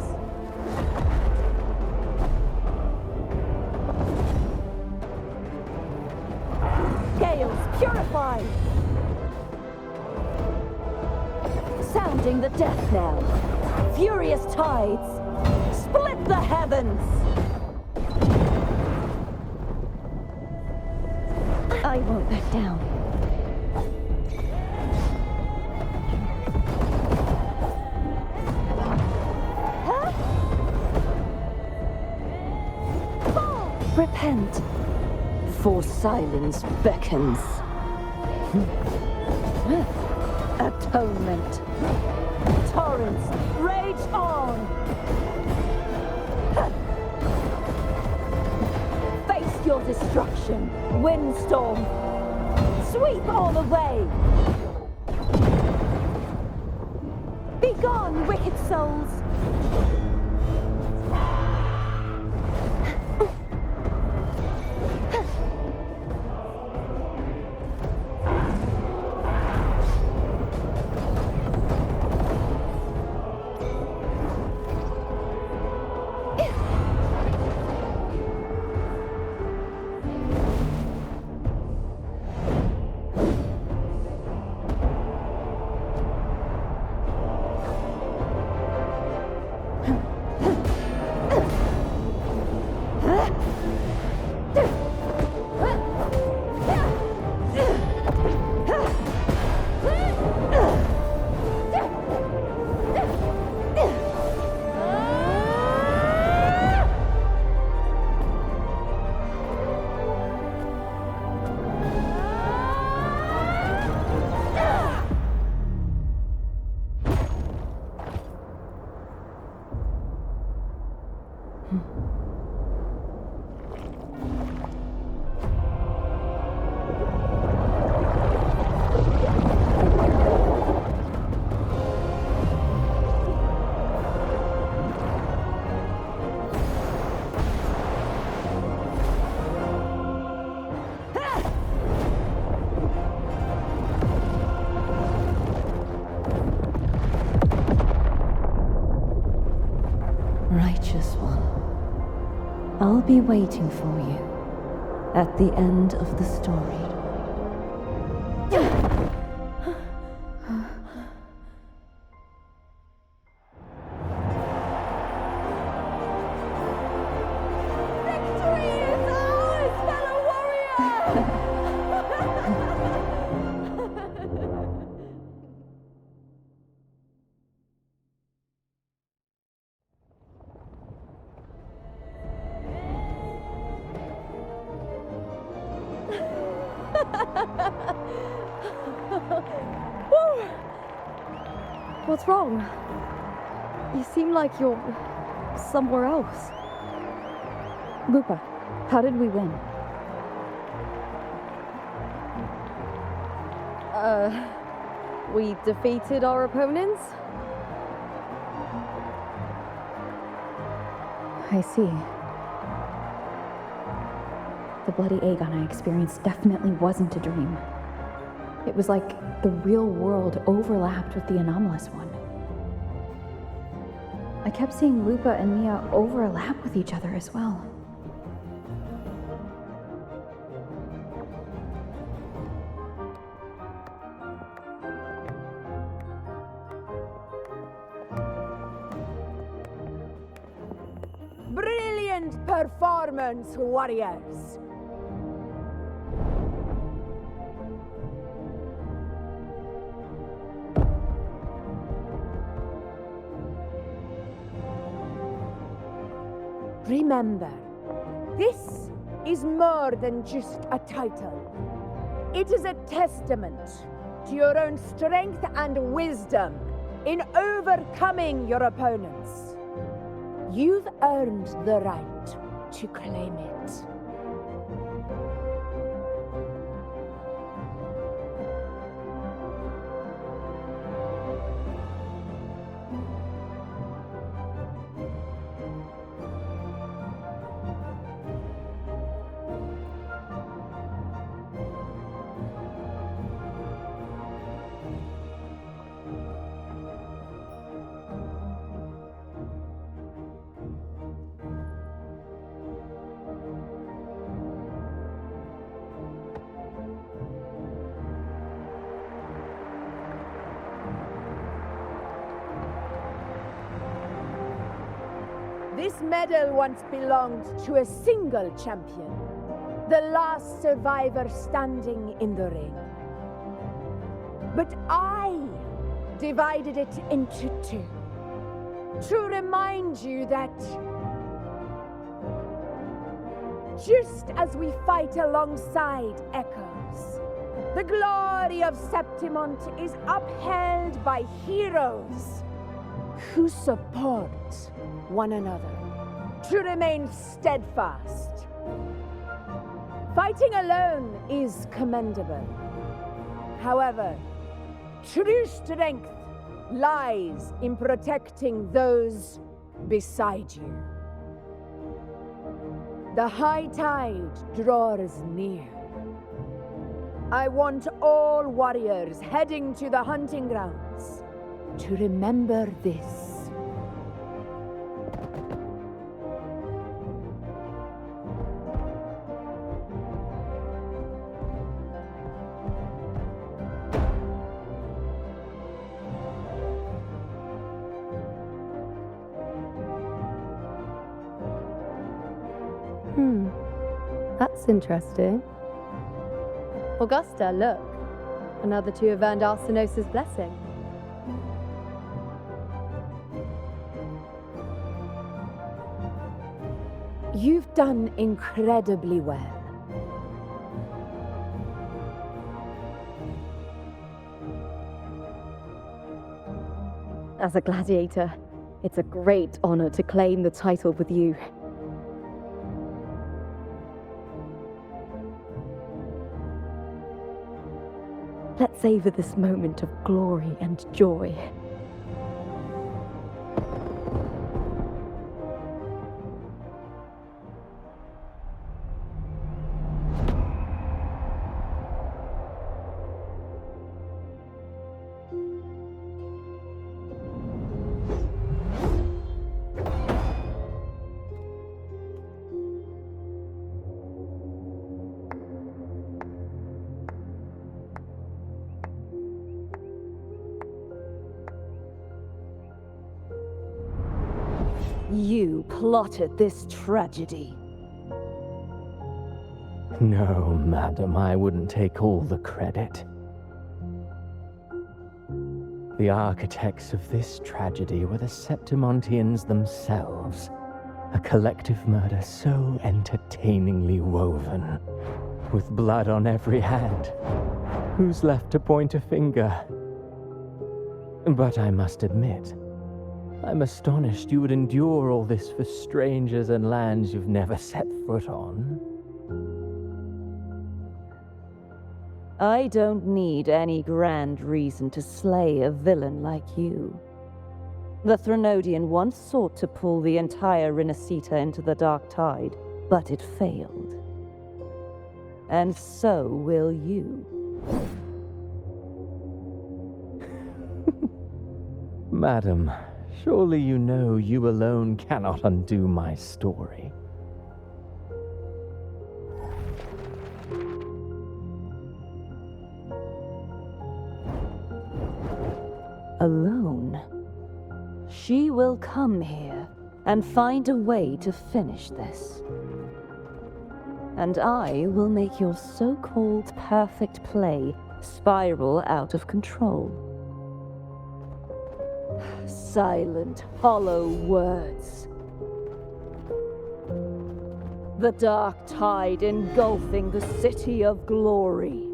Gales purified. Sounding the death knell. Furious tides. Split the heavens. I won't back down. Repent. For silence beckons. Atonement. Torrents, rage on! Face your destruction, windstorm! Sweep all away! Begone, wicked souls! Righteous one, I'll be waiting for you at the end of the story. What's wrong? You seem like you're somewhere else. Lupa, how did we win? We defeated our opponents? I see. The bloody Aegon I experienced definitely wasn't a dream. It was like the real world overlapped with the anomalous one. I kept seeing Lupa and Mia overlap with each other as well. Brilliant performance, warriors! Remember, this is more than just a title. It is a testament to your own strength and wisdom in overcoming your opponents. You've earned the right to claim it. This medal once belonged to a single champion, the last survivor standing in the ring. But I divided it into two, to remind you that just as we fight alongside echoes, The glory of Septimont is upheld by heroes who support one another, to remain steadfast. Fighting alone is commendable. However, true strength lies in protecting those beside you. The high tide draws near. I want all warriors heading to the hunting grounds to remember this. That's interesting. Augusta, look. Another two have earned Arsenosa's blessing. You've done incredibly well. As a gladiator, it's a great honor to claim the title with you. Let's savor this moment of glory and joy. You plotted this tragedy. No, madam, I wouldn't take all the credit. The architects of this tragedy were the Septimontians themselves. A collective murder so entertainingly woven, with blood on every hand. Who's left to point a finger? But I must admit, I'm astonished you would endure all this for strangers and lands you've never set foot on. I don't need any grand reason to slay a villain like you. The Threnodian once sought to pull the entire Rinascita into the Dark Tide, but it failed. And so will you. Madam, surely you know you alone cannot undo my story. Alone? She will come here and find a way to finish this. And I will make your so-called perfect play spiral out of control. Silent, hollow words. The dark tide engulfing the city of glory.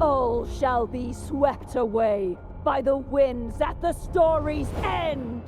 All shall be swept away by the winds at the story's end!